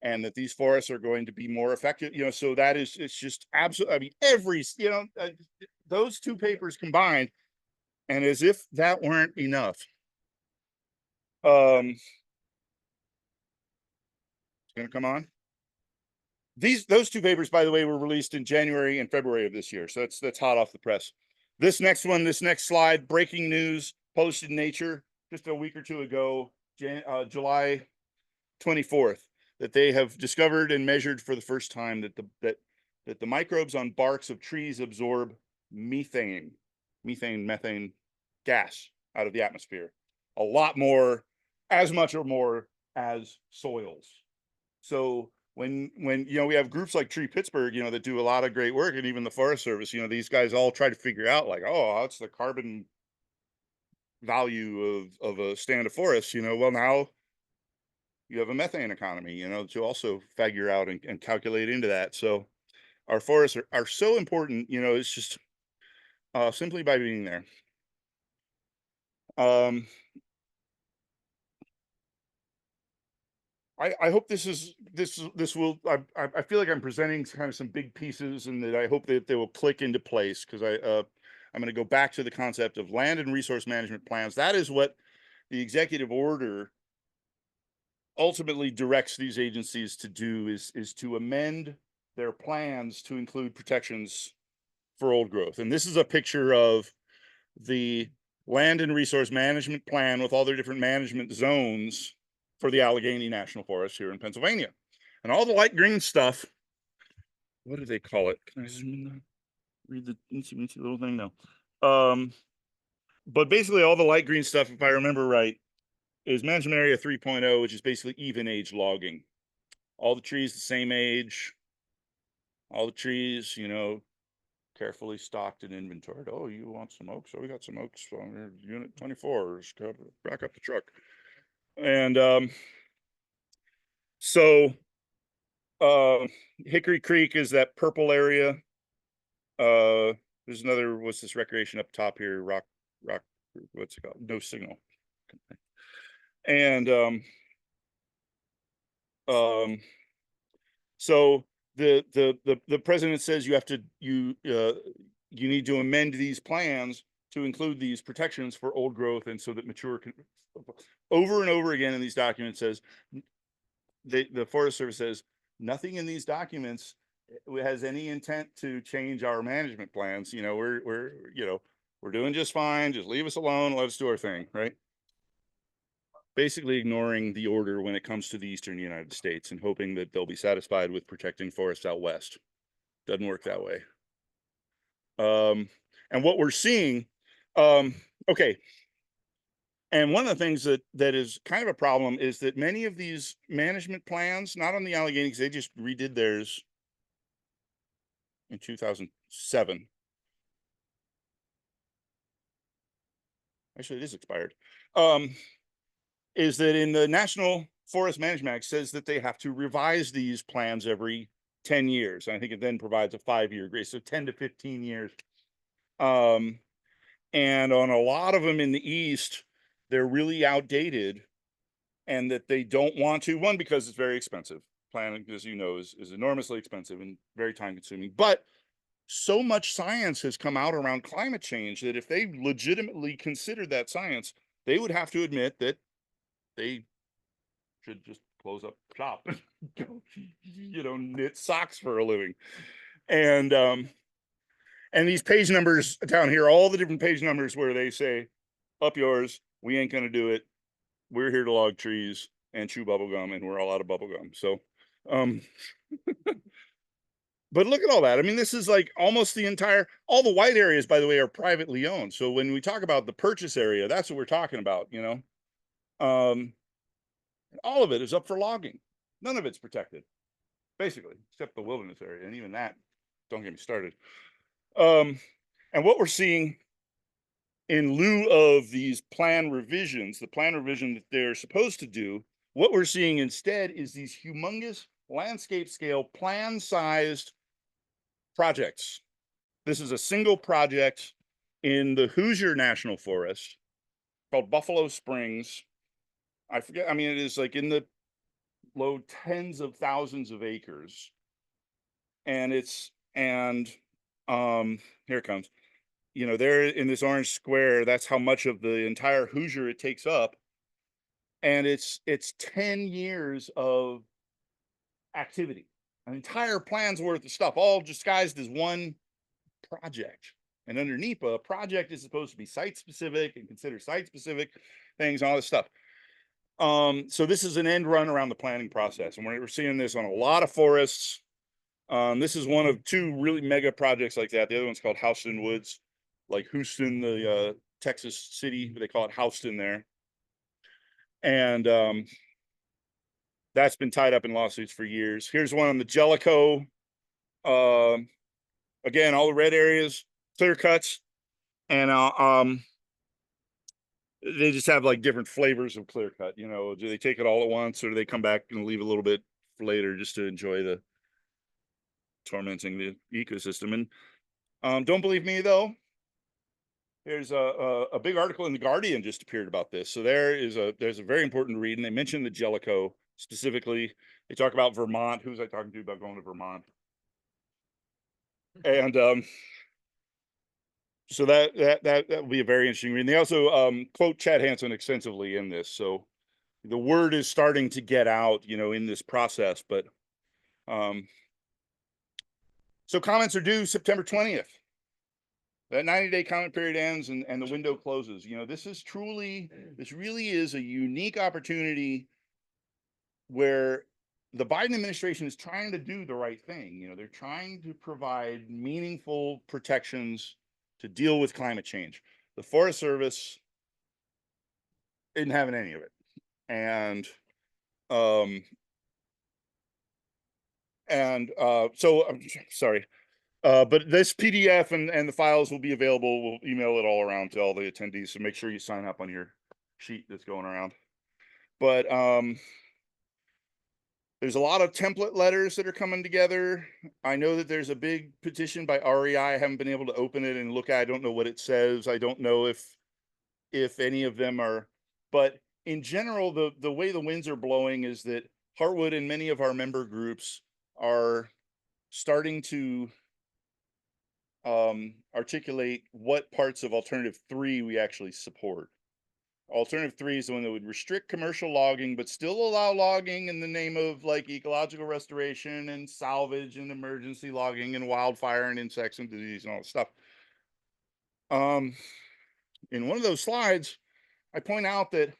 and that these forests are going to be more effective, you know. So that is, it's just absolutely, I mean, you know, those two papers combined, and as if that weren't enough, it's gonna come on. Those two papers, by the way, were released in January and February of this year, so that's hot off the press. This next slide, breaking news, posted in Nature just a week or two ago, July 24th, that they have discovered and measured for the first time that the microbes on barks of trees absorb methane gas out of the atmosphere, a lot more, as much or more as soils. So when you know, we have groups like Tree Pittsburgh, you know, that do a lot of great work, and even the Forest Service, you know, these guys all try to figure out, like, oh, what's the carbon value of a stand of forest, you know. Well, now you have a methane economy, you know, to also figure out and calculate into that. So our forests are so important, you know. It's just simply by being there. I hope this will, I feel like I'm presenting kind of some big pieces, and that I hope that they will click into place, because I'm going to go back to the concept of land and resource management plans. That is what the executive order ultimately directs these agencies to do, is to amend their plans to include protections for old growth. And this is a picture of the land and resource management plan with all their different management zones for the Allegheny National Forest here in Pennsylvania. And all the light green stuff, what do they call it? Can I zoom in? Read the little thing now. but basically all the light green stuff, if I remember right, is management area 3.0, which is basically even age logging. All the trees the same age, all the trees, you know, carefully stocked and inventoried. Oh, you want some oaks? Oh, we got some oaks on your unit 24. Just go back up the truck. And so Hickory Creek is that purple area. There's another, what's this recreation up top here? Rock, what's it called? No Signal. And so the president says you have to you need to amend these plans to include these protections for old growth, and so that mature can, over and over again in these documents says, the Forest Service says nothing in these documents has any intent to change our management plans. You know, we're doing just fine. Just leave us alone. Let us do our thing, right? Basically ignoring the order when it comes to the eastern United States and hoping that they'll be satisfied with protecting forests out west. Doesn't work that way. And what we're seeing, okay. And one of the things that is kind of a problem is that many of these management plans, not on the Allegheny, they just redid theirs in 2007. Actually, it is expired. Is that in the National Forest Management Act says that they have to revise these plans every 10 years. And I think it then provides a 5-year grace, so 10 to 15 years. And on a lot of them in the East, they're really outdated, and that they don't want to, one, because it's very expensive. Planning, as you know, is enormously expensive and very time consuming. But so much science has come out around climate change that if they legitimately considered that science, they would have to admit that they should just close up shop and go, you know, knit socks for a living. And these page numbers down here, all the different page numbers where they say, up yours, we ain't gonna do it. We're here to log trees and chew bubble gum, and we're all out of bubble gum. So, but look at all that. I mean, this is like almost the entire, all the white areas, by the way, are privately owned. So when we talk about the purchase area, that's what we're talking about, you know. All of it is up for logging. None of it's protected, basically, except the wilderness area. And even that, don't get me started. And what we're seeing in lieu of these plan revisions, the plan revision that they're supposed to do, what we're seeing instead is these humongous landscape scale plan sized projects. This is a single project in the Hoosier National Forest called Buffalo Springs. I forget, I mean, it is like in the low tens of thousands of acres. And it's, and here it comes. You know, there in this orange square, that's how much of the entire Hoosier it takes up. And it's 10 years of activity, an entire plan's worth of stuff, all disguised as one project. And under NEPA, a project is supposed to be site specific and consider site specific things, all this stuff. So this is an end run around the planning process, and we're seeing this on a lot of forests. This is one of 2 really mega projects like that. The other one's called Houston Woods, like Houston, the Texas city, but they call it Houston there. And that's been tied up in lawsuits for years. Here's one on the Jellicoe. Again, all the red areas, clear cuts, and they just have like different flavors of clear cut. You know, do they take it all at once, or do they come back and leave a little bit later just to enjoy the tormenting the ecosystem? And don't believe me though, there's a big article in the Guardian just appeared about this. So there's a very important read, and they mentioned the Jellicoe specifically. They talk about Vermont. Who's I talking to about going to Vermont? And so that will be a very interesting read. And they also quote Chad Hansen extensively in this. So the word is starting to get out, you know, in this process. But so comments are due September 20th. That 90-day comment period ends and the window closes. You know, this really is a unique opportunity where the Biden administration is trying to do the right thing. You know, they're trying to provide meaningful protections to deal with climate change. The Forest Service isn't having any of it. Um, so I'm sorry. But this PDF and the files will be available. We'll email it all around to all the attendees. So make sure you sign up on your sheet that's going around. But there's a lot of template letters that are coming together. I know that there's a big petition by REI. I haven't been able to open it and look at. I don't know what it says. I don't know if any of them are, but in general, the way the winds are blowing is that Heartwood and many of our member groups are starting to articulate what parts of alternative 3 we actually support. Alternative 3 is the one that would restrict commercial logging, but still allow logging in the name of like ecological restoration and salvage and emergency logging and wildfire and insects and disease and all that stuff. In one of those slides, I point out that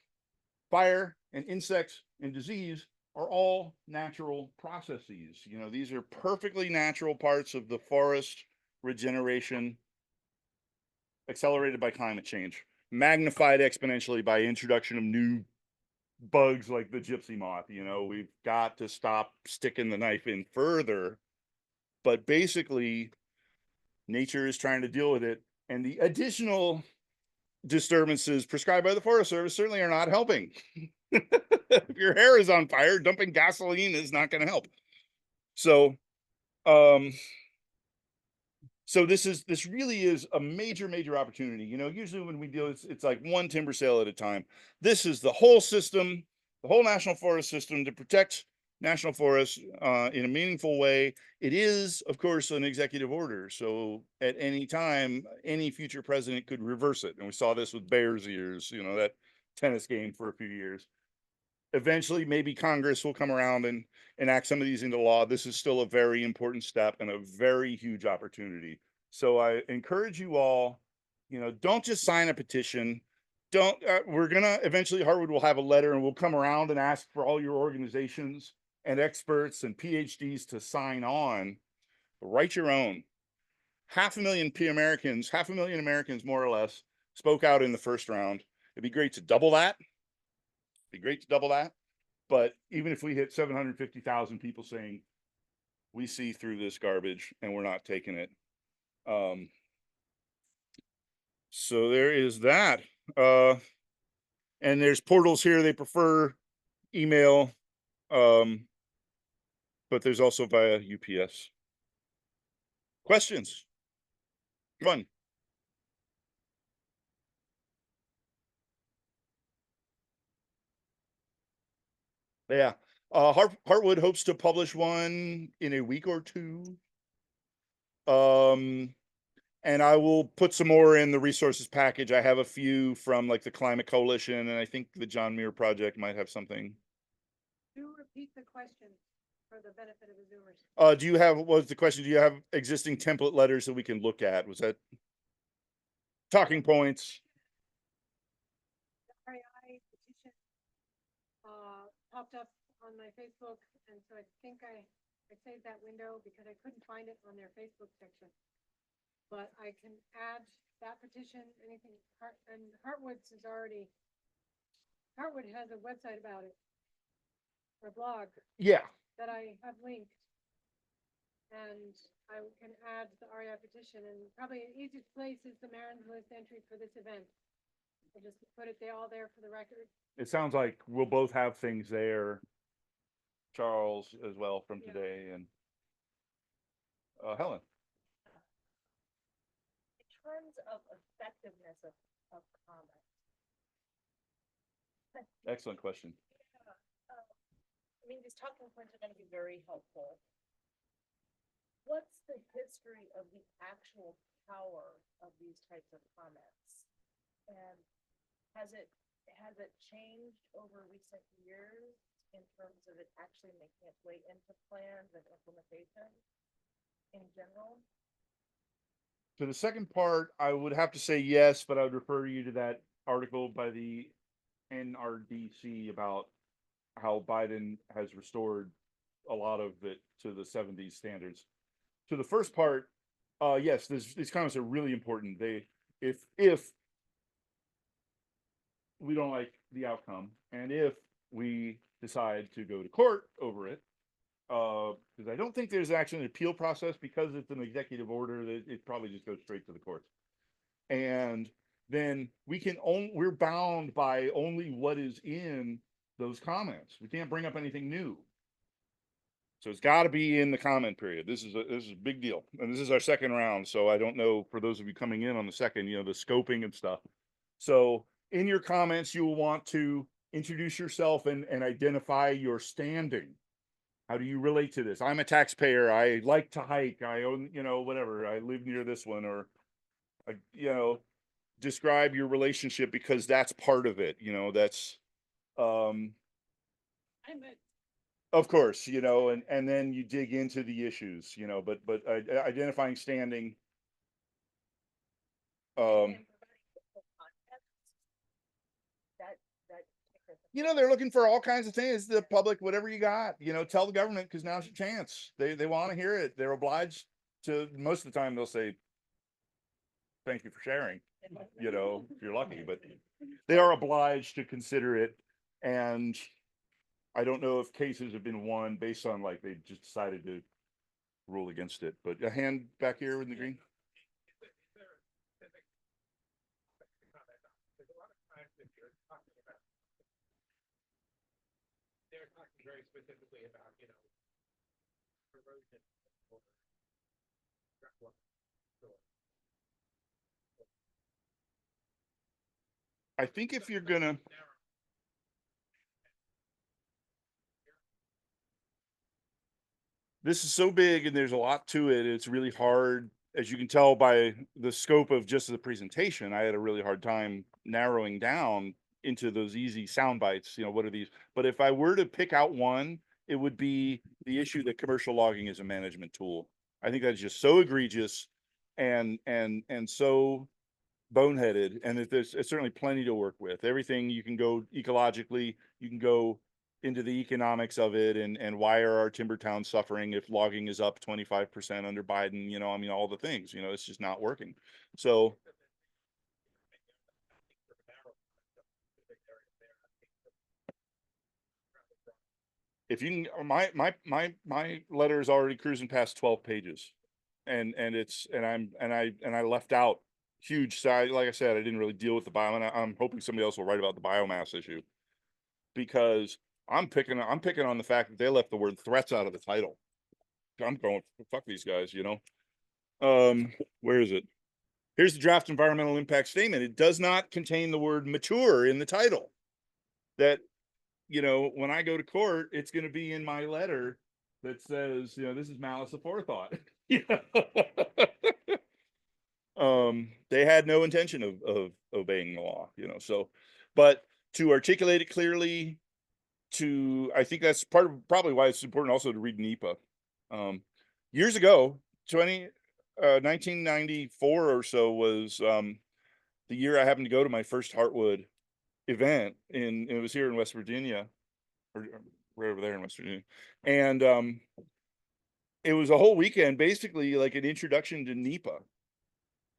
fire and insects and disease are all natural processes. You know, these are perfectly natural parts of the forest regeneration accelerated by climate change, magnified exponentially by introduction of new bugs like the gypsy moth. You know, we've got to stop sticking the knife in further, but basically nature is trying to deal with it, and the additional disturbances prescribed by the Forest Service certainly are not helping. If your hair is on fire, dumping gasoline is not going to help. So so this really is a major opportunity. You know, usually when we deal, it's like one timber sale at a time. This is the whole system, the whole national forest system to protect national forests in a meaningful way. It is, of course, an executive order. So at any time, any future president could reverse it. And we saw this with Bears Ears, you know, that tennis game for a few years. Eventually, maybe Congress will come around and enact some of these into law. This is still a very important step and a very huge opportunity. So I encourage you all, you know, don't just sign a petition. Don't, we're gonna, eventually Heartwood will have a letter and we'll come around and ask for all your organizations and experts and PhDs to sign on. Write your own. 500,000 Americans more or less spoke out in the first round. It'd be great to double that. But even if we hit 750,000 people saying we see through this garbage and we're not taking it. So there is that. And there's portals here. They prefer email. But there's also via UPS. Questions? Fun. Yeah. Heartwood hopes to publish one in a week or two. And I will put some more in the resources package. I have a few from like the Climate Coalition, and I think the Muir Project might have something. Do repeat the question for the benefit of the Zoomers. What was the question? Do you have existing template letters that we can look at? Was that talking points? REI petition popped up on my Facebook, and so I think I saved that window because I couldn't find it on their Facebook section. But I can add that petition, anything, and Heartwood has a website about it, or a blog. Yeah. That I have linked. And I can add the REI petition, and probably an easiest place is the Marin's List entry for this event. I'll just put it there, all there for the record. It sounds like we'll both have things there. Charles as well from today, and Helen. In terms of effectiveness of comments. Excellent question. I mean, these talking points are going to be very helpful. What's the history of the actual power of these types of comments? And has it changed over recent years in terms of it actually making its way into plans and implementation in general? To the second part, I would have to say yes, but I would refer you to that article by the NRDC about how Biden has restored a lot of it to the 70s standards. To the first part, yes, these comments are really important. If we don't like the outcome, and if we decide to go to court over it, because I don't think there's actually an appeal process because it's an executive order that it probably just goes straight to the courts. And then we're bound by only what is in those comments. We can't bring up anything new. So it's got to be in the comment period. This is a big deal. And this is our second round. So I don't know, for those of you coming in on the second, the scoping and stuff. So in your comments, you will want to introduce yourself and identify your standing. How do you relate to this? I'm a taxpayer. I like to hike. I own, whatever. I live near this one, or, describe your relationship, because that's part of it. That's, of course, and then you dig into the issues, but identifying standing. They're looking for all kinds of things. The public, whatever you got, tell the government, because now's your chance. They want to hear it. They're obliged to. Most of the time they'll say, thank you for sharing, if you're lucky, but they are obliged to consider it. And I don't know if cases have been won based on, like, they just decided to rule against it. But a hand back here in the green. They're talking very specifically about, erosion. I think if you're gonna, this is so big and there's a lot to it. It's really hard, as you can tell by the scope of just the presentation. I had a really hard time narrowing down into those easy sound bites. What are these? But if I were to pick out one, it would be the issue that commercial logging is a management tool. I think that's just so egregious and so boneheaded, and that there's certainly plenty to work with. Everything you can go ecologically, you can go into the economics of it, and why are our timber towns suffering if logging is up 25% under Biden, all the things, it's just not working. So if you can, my letter is already cruising past 12 pages, and I left out huge size. Like I said, I didn't really deal with the bio, and I'm hoping somebody else will write about the biomass issue, because I'm picking on the fact that they left the word threats out of the title. I'm going, fuck these guys, where is it? Here's the draft environmental impact statement. It does not contain the word mature in the title. That, when I go to court, it's going to be in my letter that says, this is malice aforethought. They had no intention of obeying the law, so, but to articulate it clearly, I think that's probably why it's important also to read NEPA. Years ago, 1994 or so was the year I happened to go to my first Heartwood event, it was here in West Virginia, or right over there in West Virginia. And it was a whole weekend, basically like an introduction to NEPA.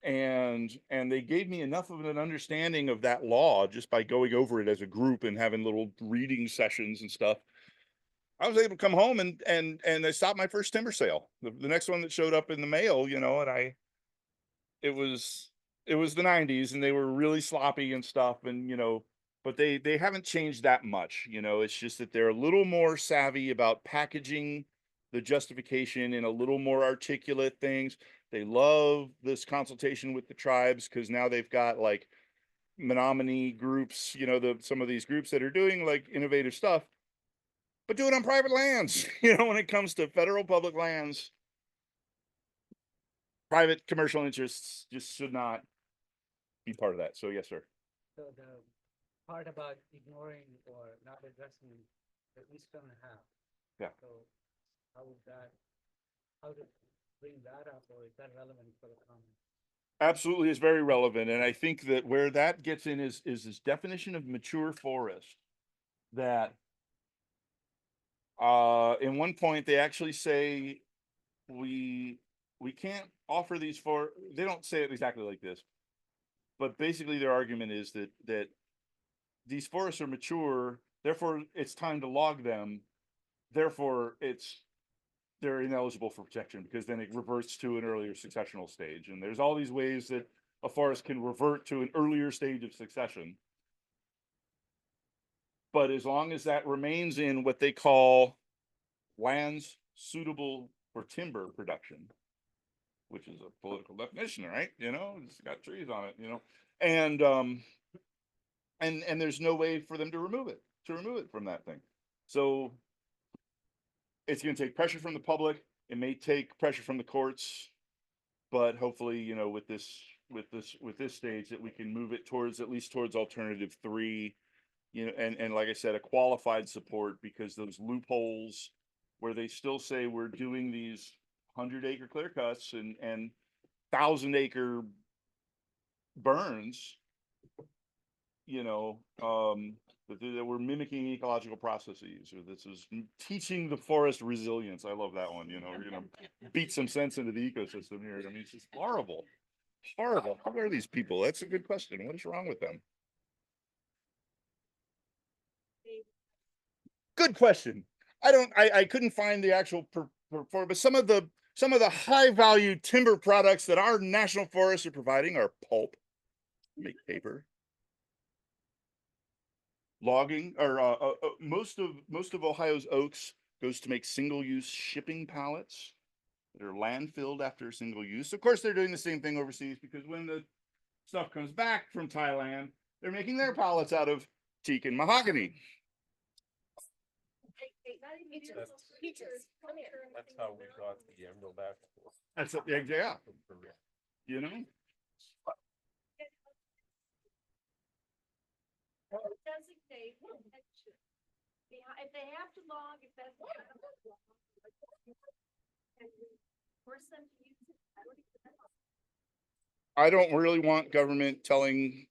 And they gave me enough of an understanding of that law just by going over it as a group and having little reading sessions and stuff. I was able to come home and I stopped my first timber sale. The next one that showed up in the mail, and it was the 90s and they were really sloppy and stuff, and but they haven't changed that much. It's just that they're a little more savvy about packaging the justification in a little more articulate things. They love this consultation with the tribes, because now they've got like Menominee groups, some of these groups that are doing like innovative stuff, but do it on private lands. When it comes to federal public lands, private commercial interests just should not be part of that. So yes, sir. So the part about ignoring or not addressing the eastern half. Yeah. So how to bring that up, or is that relevant for the comment? Absolutely, is very relevant. And I think that where that gets in is this definition of mature forest, that in one point they actually say we can't offer these they don't say it exactly like this, but basically their argument is that these forests are mature, therefore it's time to log them. Therefore, they're ineligible for protection because then it reverts to an earlier successional stage. And there's all these ways that a forest can revert to an earlier stage of succession. But as long as that remains in what they call lands suitable for timber production, which is a political definition, right? You know, it's got trees on it, you know, and there's no way for them to remove it from that thing. So it's going to take pressure from the public. It may take pressure from the courts, but hopefully, you know, with this stage that we can move it towards, at least towards alternative 3, you know, and like I said, a qualified support, because those loopholes where they still say we're doing these 100-acre clear cuts and 1,000-acre burns, you know, that we're mimicking ecological processes, or this is teaching the forest resilience. I love that one. You know, we're gonna beat some sense into the ecosystem here. I mean, it's just horrible. Horrible. Who are these people? That's a good question. What is wrong with them? Good question. I couldn't find the actual perform, but some of the high value timber products that our national forests are providing are pulp, make paper, logging, or most of Ohio's oaks goes to make single use shipping pallets that are landfilled after single use. Of course, they're doing the same thing overseas, because when the stuff comes back from Thailand, they're making their pallets out of teak and mahogany. That's how we got the emerald ash. That's yeah. You know. Designate protection. If they have to log, if that's. And force them to use it. I don't really want government telling,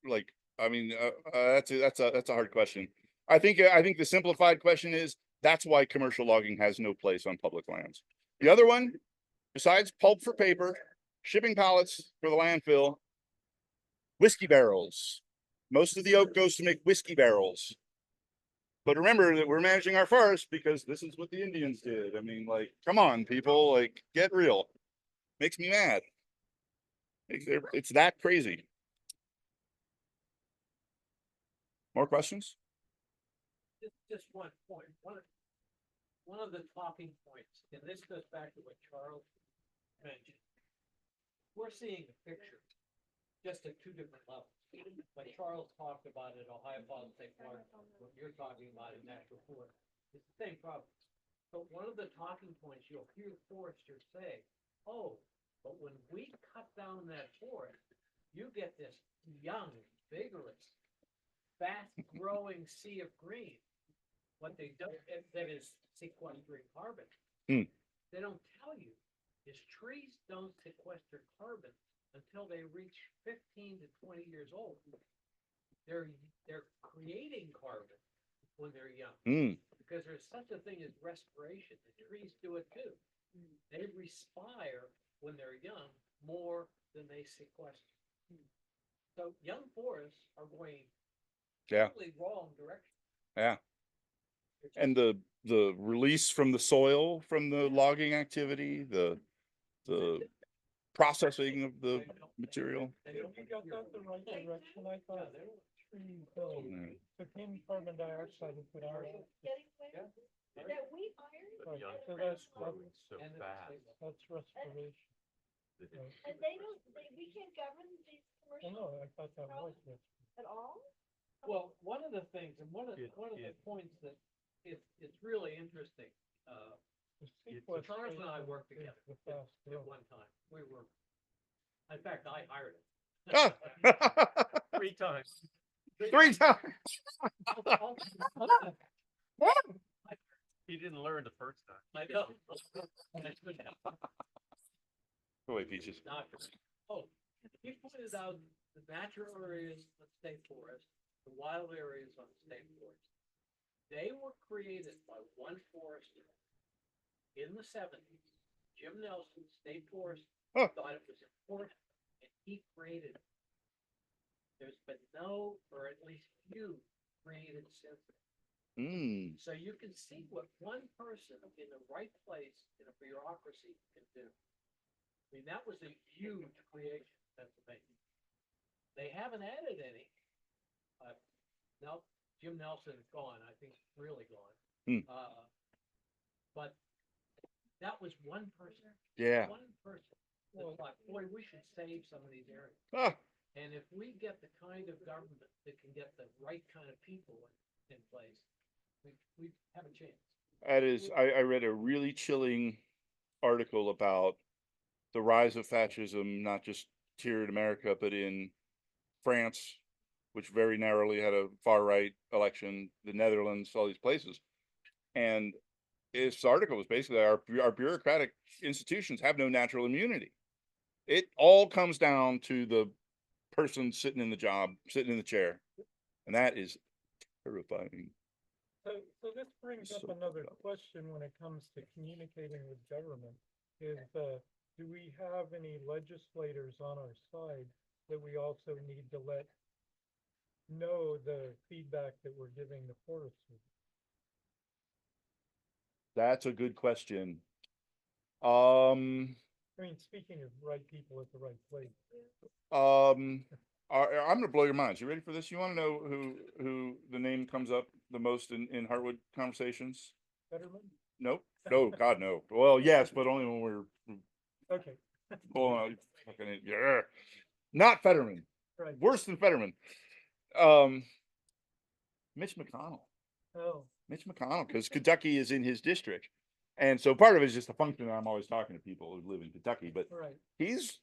like, I mean, that's a hard question. I think the simplified question is, that's why commercial logging has no place on public lands. The other one, besides pulp for paper, shipping pallets for the landfill, whiskey barrels. Most of the oak goes to make whiskey barrels. But remember that we're managing our forest because this is what the Indians did. I mean, like, come on, people, like, get real. Makes me mad. It's that crazy. More questions? Just one point, one of the talking points, and this goes back to what Charles mentioned. We're seeing a picture, just at 2 different levels. When Charles talked about it, Ohio Falls State Park, what you're talking about in National Forest, it's the same problem. But one of the talking points, you'll hear foresters say, oh, but when we cut down that forest, you get this young, vigorous, fast-growing sea of green. What they don't, that is sequestering carbon. They don't tell you is trees don't sequester carbon until they reach 15 to 20 years old. They're creating carbon when they're young, because there's such a thing as respiration. The trees do it too. They respire when they're young more than they sequester. So young forests are going totally wrong direction. Yeah. And the release from the soil from the logging activity, the processing of the material. We got that the right direction. I thought tree fell, took in carbon dioxide and put out. That we iron. So that's So fast. that's respiration. And we can't govern these Oh commercial no, I thought that was it. at all? Well, one of the things, and one of the points that it's really interesting, Charles and I worked together at one time. We were, in fact, I hired him. 3 times. 3 times. He didn't learn the first time. I know. Go away, Peaches. He pointed out the natural areas of state forest, the wild areas on state forest. They were created by one forester in the 70s. Jim Nelson, state forest, thought it was important, and he created it. there's been no, or at least few, created since then. Mm, So you can see what one person in the right place in a bureaucracy can do. I mean, that was a huge creation in Pennsylvania. They haven't added any. No, Jim Nelson is gone. I think he's really gone. Hmm. But that was one person. yeah. One person. That's like, boy, we should save some of these areas. Ah, And if we get the kind of government that can get the right kind of people in place, we have a chance. that is, I read a really chilling article about the rise of fascism, not just here in America, but in France, which very narrowly had a far right election, the Netherlands, all these places. And this article was basically our bureaucratic institutions have no natural immunity. It all comes down to the person sitting in the job, sitting in the chair. And that is terrifying. So this brings up So another tough. question when it comes to communicating with government, is, do we have any legislators on our side that we also need to let know the feedback that we're giving the Forest Service? That's a good question. I mean, speaking of right people at the right place. I'm gonna blow your minds. You ready for this? You want to know who the name comes up the most in Heartwood conversations? Fetterman? Nope. No, God, no. Well, yes, but only when we're Okay, pulling out. Fucking, yeah. Not Fetterman. right. Worse than Fetterman. Mitch McConnell. Oh, Mitch McConnell, because Kentucky is in his district. And so part of it is just a function. I'm always talking to people who live in Kentucky, but right. he's,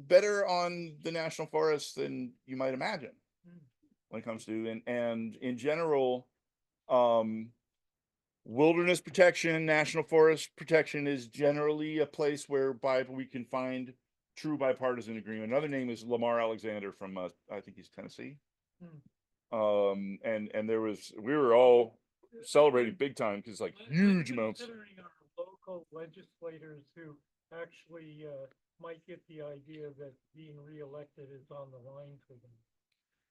better on the national forest than you might imagine Hmm. when it comes to, and in general, wilderness protection, national forest protection is generally a place whereby we can find true bipartisan agreement. Another name is Lamar Alexander from, I think he's Tennessee. And we were all celebrating big time because like huge amounts. Considering our local legislators who actually, might get the idea that being reelected is on the line for them.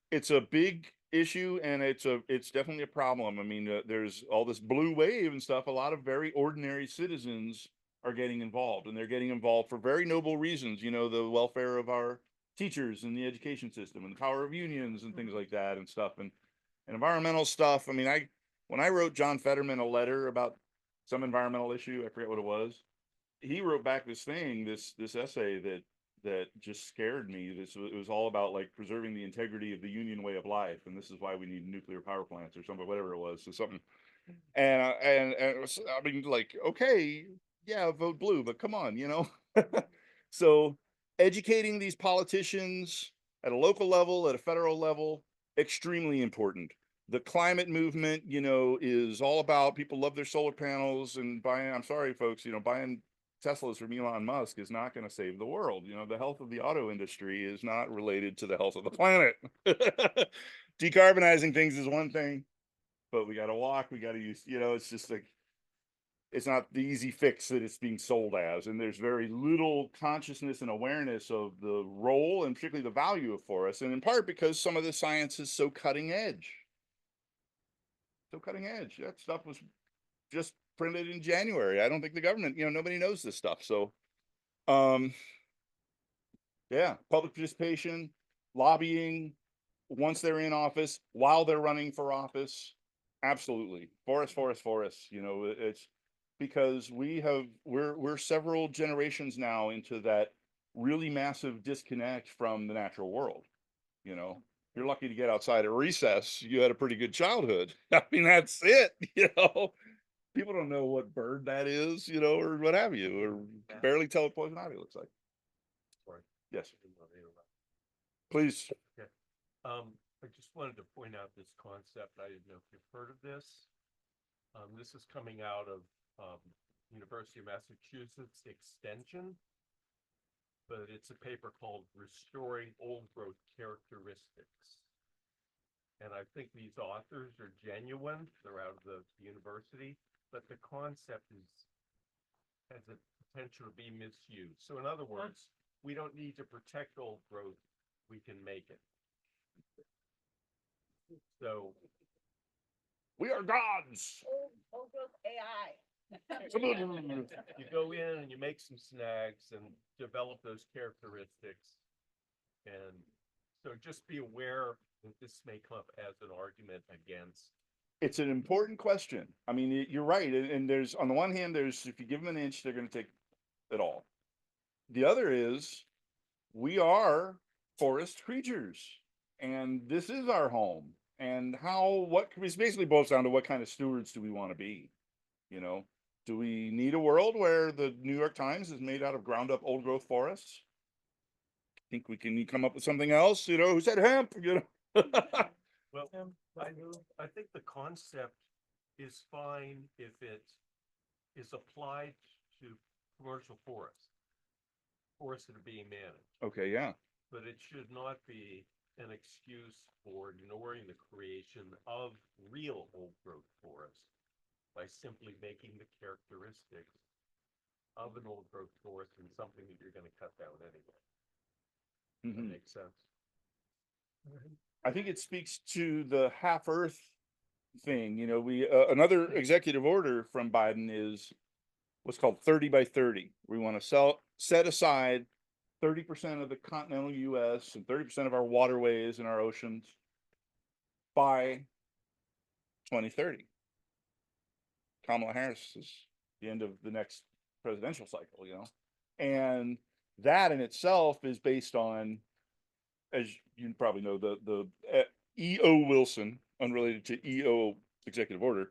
It's a big issue and it's definitely a problem. I mean, there's all this blue wave and stuff. A lot of very ordinary citizens are getting involved, and they're getting involved for very noble reasons. The welfare of our teachers in the education system and the power of unions and things like that and stuff, and environmental stuff. I mean, when I wrote John Fetterman a letter about some environmental issue, I forget what it was, he wrote back this essay that just scared me. It was all about like preserving the integrity of the Union way of life, and this is why we need nuclear power plants or something, whatever it was. So something, and it was, I mean, like, okay, yeah, vote blue, but come on, So educating these politicians at a local level, at a federal level, extremely important. The climate movement, is all about people love their solar panels and buying. I'm sorry, folks, buying Teslas from Elon Musk is not going to save the world. The health of the auto industry is not related to the health of the planet. Decarbonizing things is one thing, but we got to walk. We got to use, it's just like, it's not the easy fix that it's being sold as. And there's very little consciousness and awareness of the role and particularly the value of forests. And in part because some of the science is so cutting edge. So cutting edge. That stuff was just printed in January. I don't think the government, nobody knows this stuff. So, yeah, public participation, lobbying, once they're in office, while they're running for office, absolutely. Forest. It's because we're several generations now into that really massive disconnect from the natural world. You're lucky to get outside at recess. You had a pretty good childhood. I mean, that's it. People don't know what bird that is, or what have you, or barely tell what poison ivy looks like. Sorry. Yes, I didn't know they were- please. I just wanted to point out this concept. I didn't know if you've heard of this. This is coming out of University of Massachusetts Extension, but it's a paper called Restoring Old Growth Characteristics. And I think these authors are genuine. They're out of the university, but the concept has a potential to be misused. So in other words, we don't need to protect old growth. We can make it. So, We are gods. you go in and you make some snags and develop those characteristics. And so just be aware that this may come up as an argument against. It's an important question. I mean, you're right. And there's, on the one hand, there's, if you give them an inch, they're going to take it all. The other is, we are forest creatures, and this is our home. And what it basically boils down to, what kind of stewards do we want to be? You know, do we need a world where the New York Times is made out of ground up old growth forests? Think we can come up with something else? You know, who said hemp? You know. Well, I think the concept is fine if it is applied to commercial forests that are being managed. Okay, yeah. But it should not be an excuse for ignoring the creation of real old growth forest by simply making the characteristics of an old growth forest and something that you're going to cut down anyway. That makes sense. I think it speaks to the half Earth thing. You know, we another executive order from Biden is what's called 30 by 30. We want to set aside 30% of the continental US and 30% of our waterways and our oceans by 2030. Kamala Harris is the end of the next presidential cycle, you know, and that in itself is based on, as you probably know, the E.O. Wilson, unrelated to E.O. executive order,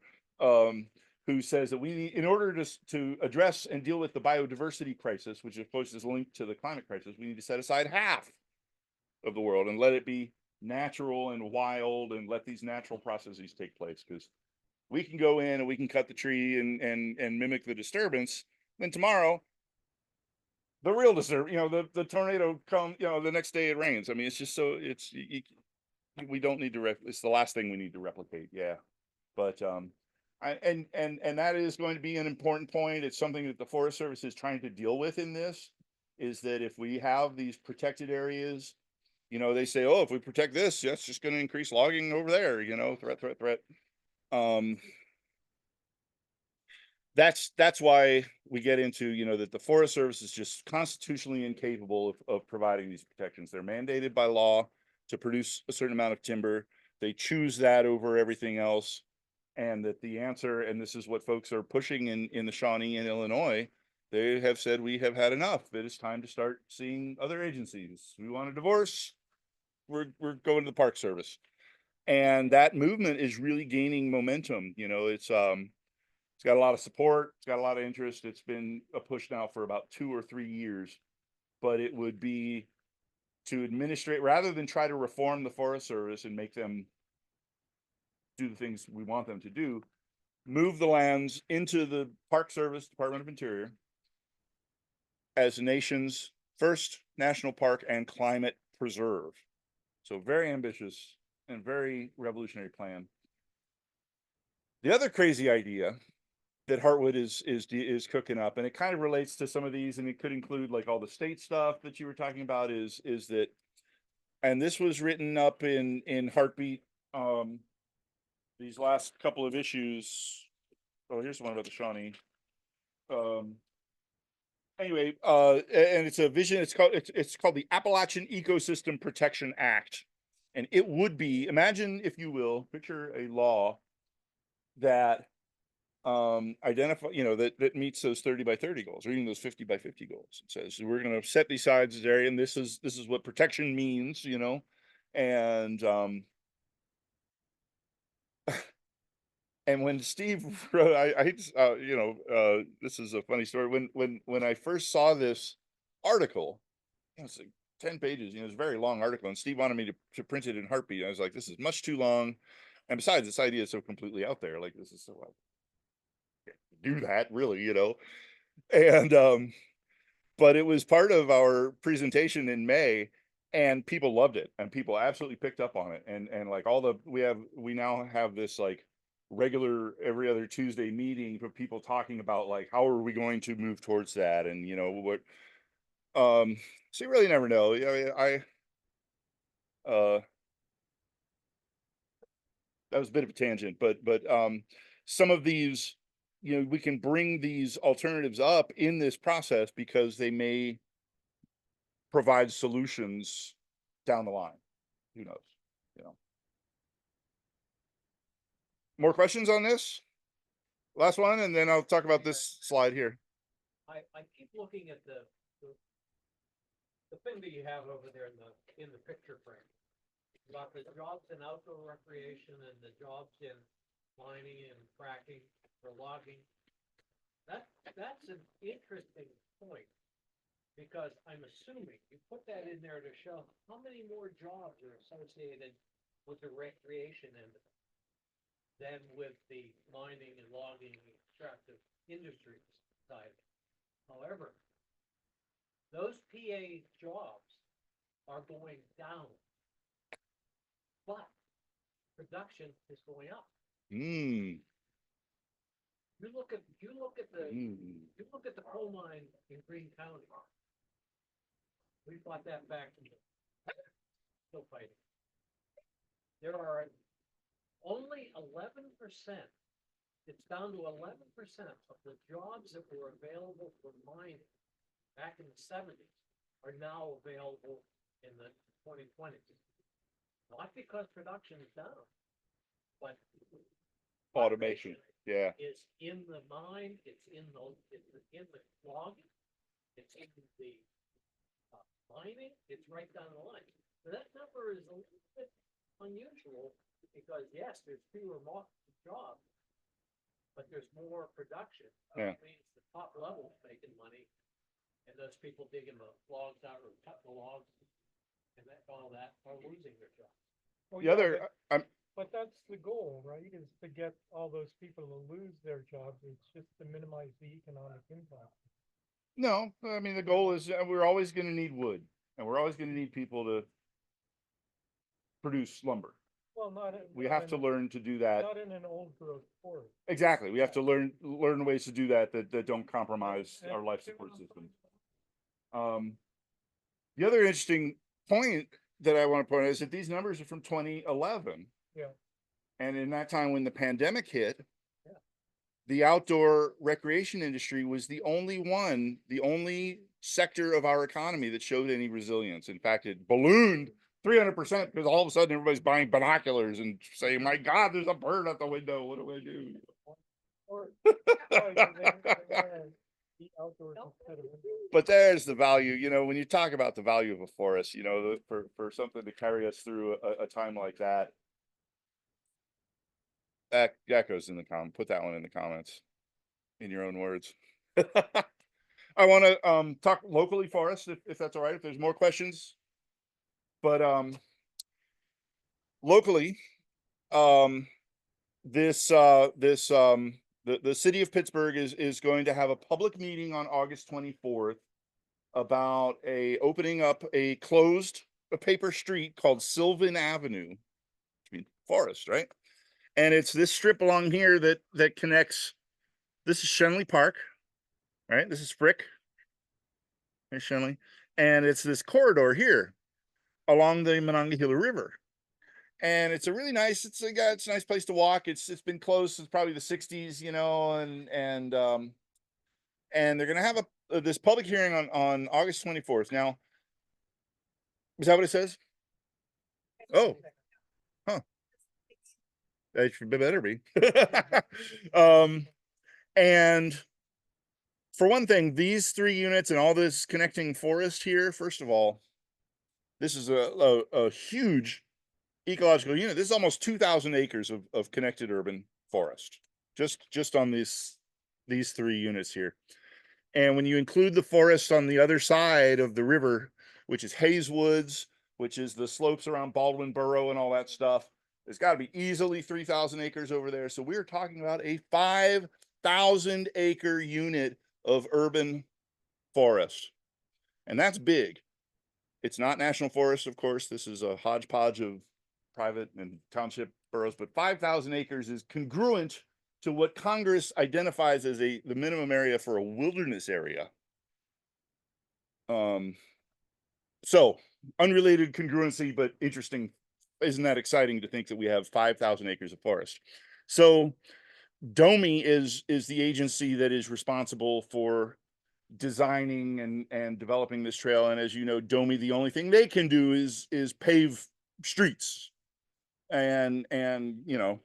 who says that we need, in order to address and deal with the biodiversity crisis, which of course is linked to the climate crisis, we need to set aside half of the world and let it be natural and wild, and let these natural processes take place. Because we can go in and we can cut the tree and mimic the disturbance. Then tomorrow, the real disturbance, you know, the tornado come, you know, the next day it rains. I mean, it's just so we don't need to it's the last thing we need to replicate. Yeah. But, and that is going to be an important point. It's something that the Forest Service is trying to deal with in this, is that if we have these protected areas, you know, they say, oh, if we protect this, that's just going to increase logging over there, you know, threat. That's why we get into, you know, that the Forest Service is just constitutionally incapable of providing these protections. They're mandated by law to produce a certain amount of timber. They choose that over everything else. And that the answer, and this is what folks are pushing in the Shawnee in Illinois, they have said, we have had enough. It is time to start seeing other agencies. We want a divorce. We're going to the Park Service. And that movement is really gaining momentum. You know, it's got a lot of support. It's got a lot of interest. It's been a push now for about 2 or 3 years, but it would be to administrate, rather than try to reform the Forest Service and make them do the things we want them to do, move the lands into the Park Service, Department of Interior, as the nation's first national park and climate preserve. So very ambitious and very revolutionary plan. The other crazy idea that Heartwood is cooking up, and it kind of relates to some of these, and it could include like all the state stuff that you were talking about, is that, and this was written up in Heartbeat, these last couple of issues. Oh, here's the one about the Shawnee. Anyway, and it's a vision. It's called the Appalachian Ecosystem Protection Act, and it would be, imagine, if you will, picture a law that identify, you know, that meets those 30 by 30 goals, or even those 50 by 50 goals. It says we're going to set these sides as area, and this is what protection means, you know, and and when Steve wrote, you know, this is a funny story. When I first saw this article, it was like 10 pages, you know, it's a very long article, and Steve wanted me to print it in Heartbeat. I was like, this is much too long. And besides, this idea is so completely out there. Like, this is so, do that really, you know? And, but it was part of our presentation in May, and people loved it, and people absolutely picked up on it. And like we now have this like regular every other Tuesday meeting for people talking about like, how are we going to move towards that? And, you know, what, so you really never know. I that was a bit of a tangent, but some of these, you know, we can bring these alternatives up in this process because they may provide solutions down the line. Who knows? You know. More questions on this? Last one, and then I'll talk about this slide here. I keep looking at the thing that you have over there in the picture frame. About the jobs in outdoor recreation and the jobs in mining and fracking or logging. That's an interesting point. Because I'm assuming you put that in there to show how many more jobs are associated with the recreation end of it than with the mining and logging and extractive industries side. However, those PA jobs are going down, but production is going up. Mm. You look at the coal mine in Greene County. We bought that back from still fighting. There are only 11%. It's down to 11% of the jobs that were available for mining back in the 70s are now available in the 2020s. Not because production is down, but Automation. Yeah. is in the mine. It's in the logging. It's in the mining. It's right down the line. So that number is a little bit unusual because yes, there's fewer jobs, but there's more production. Yeah. Which means the top level is making money, and those people digging the logs out or cutting the logs and all that are losing their jobs. Well, The yeah, other, but that's the goal, right? Is to get all those people to lose their jobs. It's just to minimize the economic impact. no, I mean, the goal is we're always going to need wood, and we're always going to need people to produce lumber. Well, We have to learn to do that. Not in an old growth forest. Exactly. We have to learn ways to do that that don't compromise our life support systems. The other interesting point that I want to point out is that these numbers are from 2011. Yeah. And in that time when the pandemic hit, Yeah. the outdoor recreation industry was the only sector of our economy that showed any resilience. In fact, it ballooned 300% because all of a sudden everybody's buying binoculars and saying, my God, there's a bird at the window. What do I do? Or they wanna eat outdoors instead of indoors. But there's the value, you know, when you talk about the value of a forest, you know, for something to carry us through a time like that, that goes in the comment. Put that one in the comments in your own words. I want to talk locally for us, if that's all right, if there's more questions. But locally, the city of Pittsburgh is going to have a public meeting on August 24th about opening up a paper street called Sylvan Avenue. I mean, forest, right? And it's this strip along here that connects. This is Shenley Park, right? This is Frick. There's Shenley. And it's this corridor here along the Monongahela River. And it's a really nice, it's a nice place to walk. It's been closed since probably the 60s, you know, and they're gonna have this public hearing on August 24th. Now, is that what it says? Oh, huh. That should better be. And for one thing, these 3 units and all this connecting forest here, first of all, this is a huge ecological unit. This is almost 2,000 acres of connected urban forest, just on these 3 units here. And when you include the forest on the other side of the river, which is Hayes Woods, which is the slopes around Baldwin Borough and all that stuff, there's got to be easily 3,000 acres over there. So we're talking about a 5,000 acre unit of urban forest. And that's big. It's not national forest, of course. This is a hodgepodge of private and township boroughs, but 5,000 acres is congruent to what Congress identifies as the minimum area for a wilderness area. So unrelated congruency, but interesting isn't that exciting to think that we have 5,000 acres of forest? So DOMI is the agency that is responsible for designing and developing this trail. And as you know, DOMI, the only thing they can do is pave streets. And you know,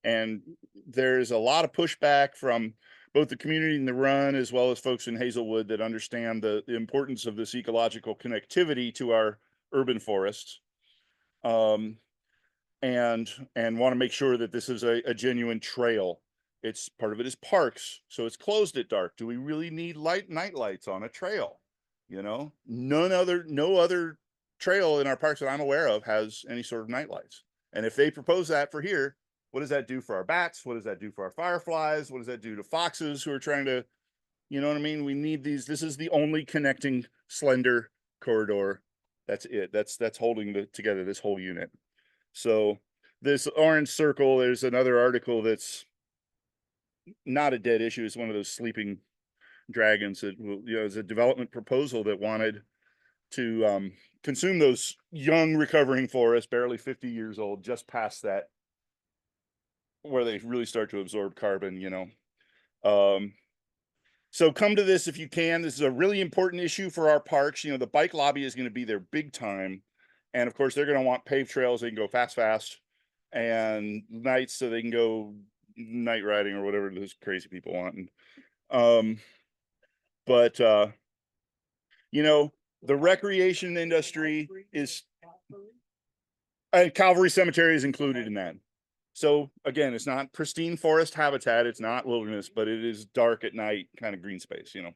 and there's a lot of pushback from both the community in the run as well as folks in Hazelwood that understand the importance of this ecological connectivity to our urban forests. And want to make sure that this is a genuine trail. It's part of it is parks, so it's closed at dark. Do we really need night lights on a trail? You know, no other trail in our parks that I'm aware of has any sort of night lights. And if they propose that for here, what does that do for our bats? What does that do for our fireflies? What does that do to foxes who are trying to, you know what I mean? We need these. This is the only connecting slender corridor. That's it. That's holding together this whole unit. So this orange circle, there's another article that's not a dead issue. It's one of those sleeping dragons that, you know, is a development proposal that wanted to consume those young recovering forests, barely 50 years old, just past that, where they really start to absorb carbon, you know. So come to this if you can. This is a really important issue for our parks. You know, the bike lobby is going to be there big time. And of course, they're going to want paved trails. They can go fast, and nights so they can go night riding or whatever those crazy people want. And, you know, the recreation industry is, and Calvary Cemetery is included in that. So again, it's not pristine forest habitat. It's not wilderness, but it is dark at night kind of green space, you know.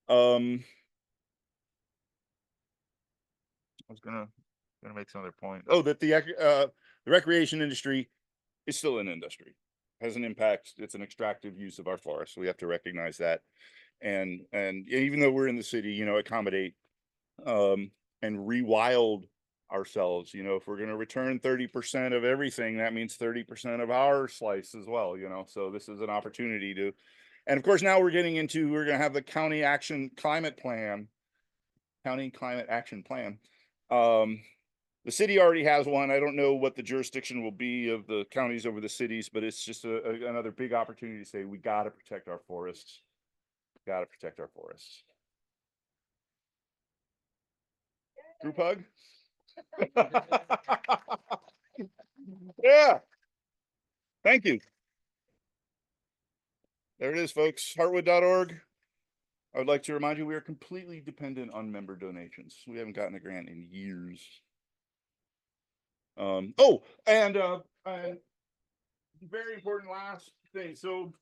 I was gonna make some other point. Oh, that the recreation industry is still an industry, has an impact. It's an extractive use of our forests. So we have to recognize that. And even though we're in the city, you know, accommodate and rewild ourselves. You know, if we're going to return 30% of everything, that means 30% of our slice as well, you know. So this is an opportunity to, and of course now we're going to have the county climate action plan. The city already has one. I don't know what the jurisdiction will be of the counties over the cities, but it's just another big opportunity to say we got to protect our forests. Got to protect our forests. Group hug. Yeah. Thank you. There it is, folks. Heartwood.org. I would like to remind you we are completely dependent on member donations. We haven't gotten a grant in years. Oh, and very important last thing. So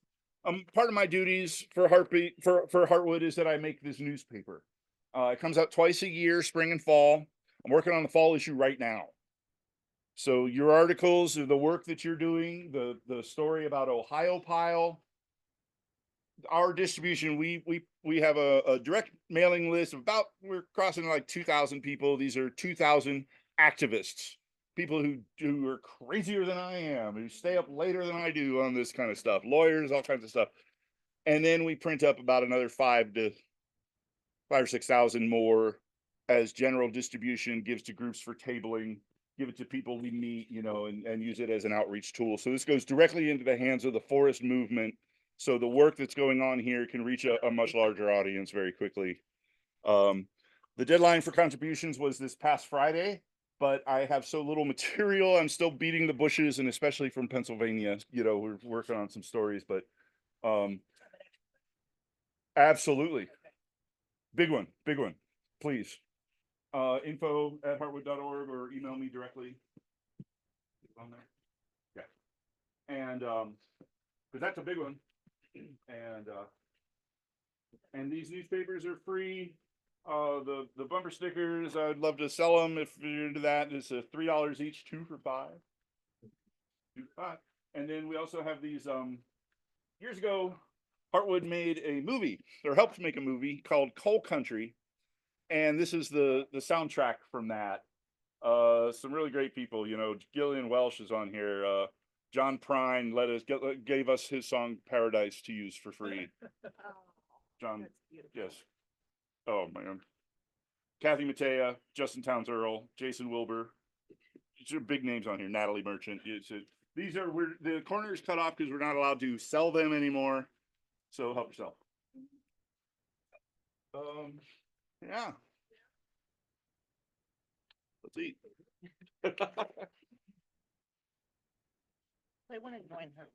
part of my duties for Heartwood is that I make this newspaper. It comes out twice a year, spring and fall. I'm working on the fall issue right now. So your articles, the work that you're doing, the story about Ohio Pile, our distribution, we have a direct mailing list of about, we're crossing like 2,000 people. These are 2,000 activists, people who are crazier than I am, who stay up later than I do on this kind of stuff, lawyers, all kinds of stuff. And then we print up about another 5,000 or 6,000 more as general distribution, gives to groups for tabling, give it to people we meet, you know, and use it as an outreach tool. So this goes directly into the hands of the forest movement. So the work that's going on here can reach a much larger audience very quickly. The deadline for contributions was this past Friday, but I have so little material. I'm still beating the bushes, and especially from Pennsylvania, you know, we're working on some stories, but absolutely. Big one, please. info@heartwood.org or email me directly. On there. Yeah. And because that's a big one. And these newspapers are free. The bumper stickers, I'd love to sell them if you're into that. It's $3 each, 2 for $5. 2 for $5. And then we also have these years ago, Heartwood made a movie, or helped make a movie called Coal Country. And this is the soundtrack from that. Some really great people, you know, Gillian Welsh is on here. John Prine gave us his song Paradise to use for free. John, yes. Oh man. Kathy Matea, Justin Towns Earl, Jason Wilbur. These are big names on here. Natalie Merchant. These are the corner is cut off because we're not allowed to sell them anymore. So help yourself. Yeah. Let's eat. I want to join her.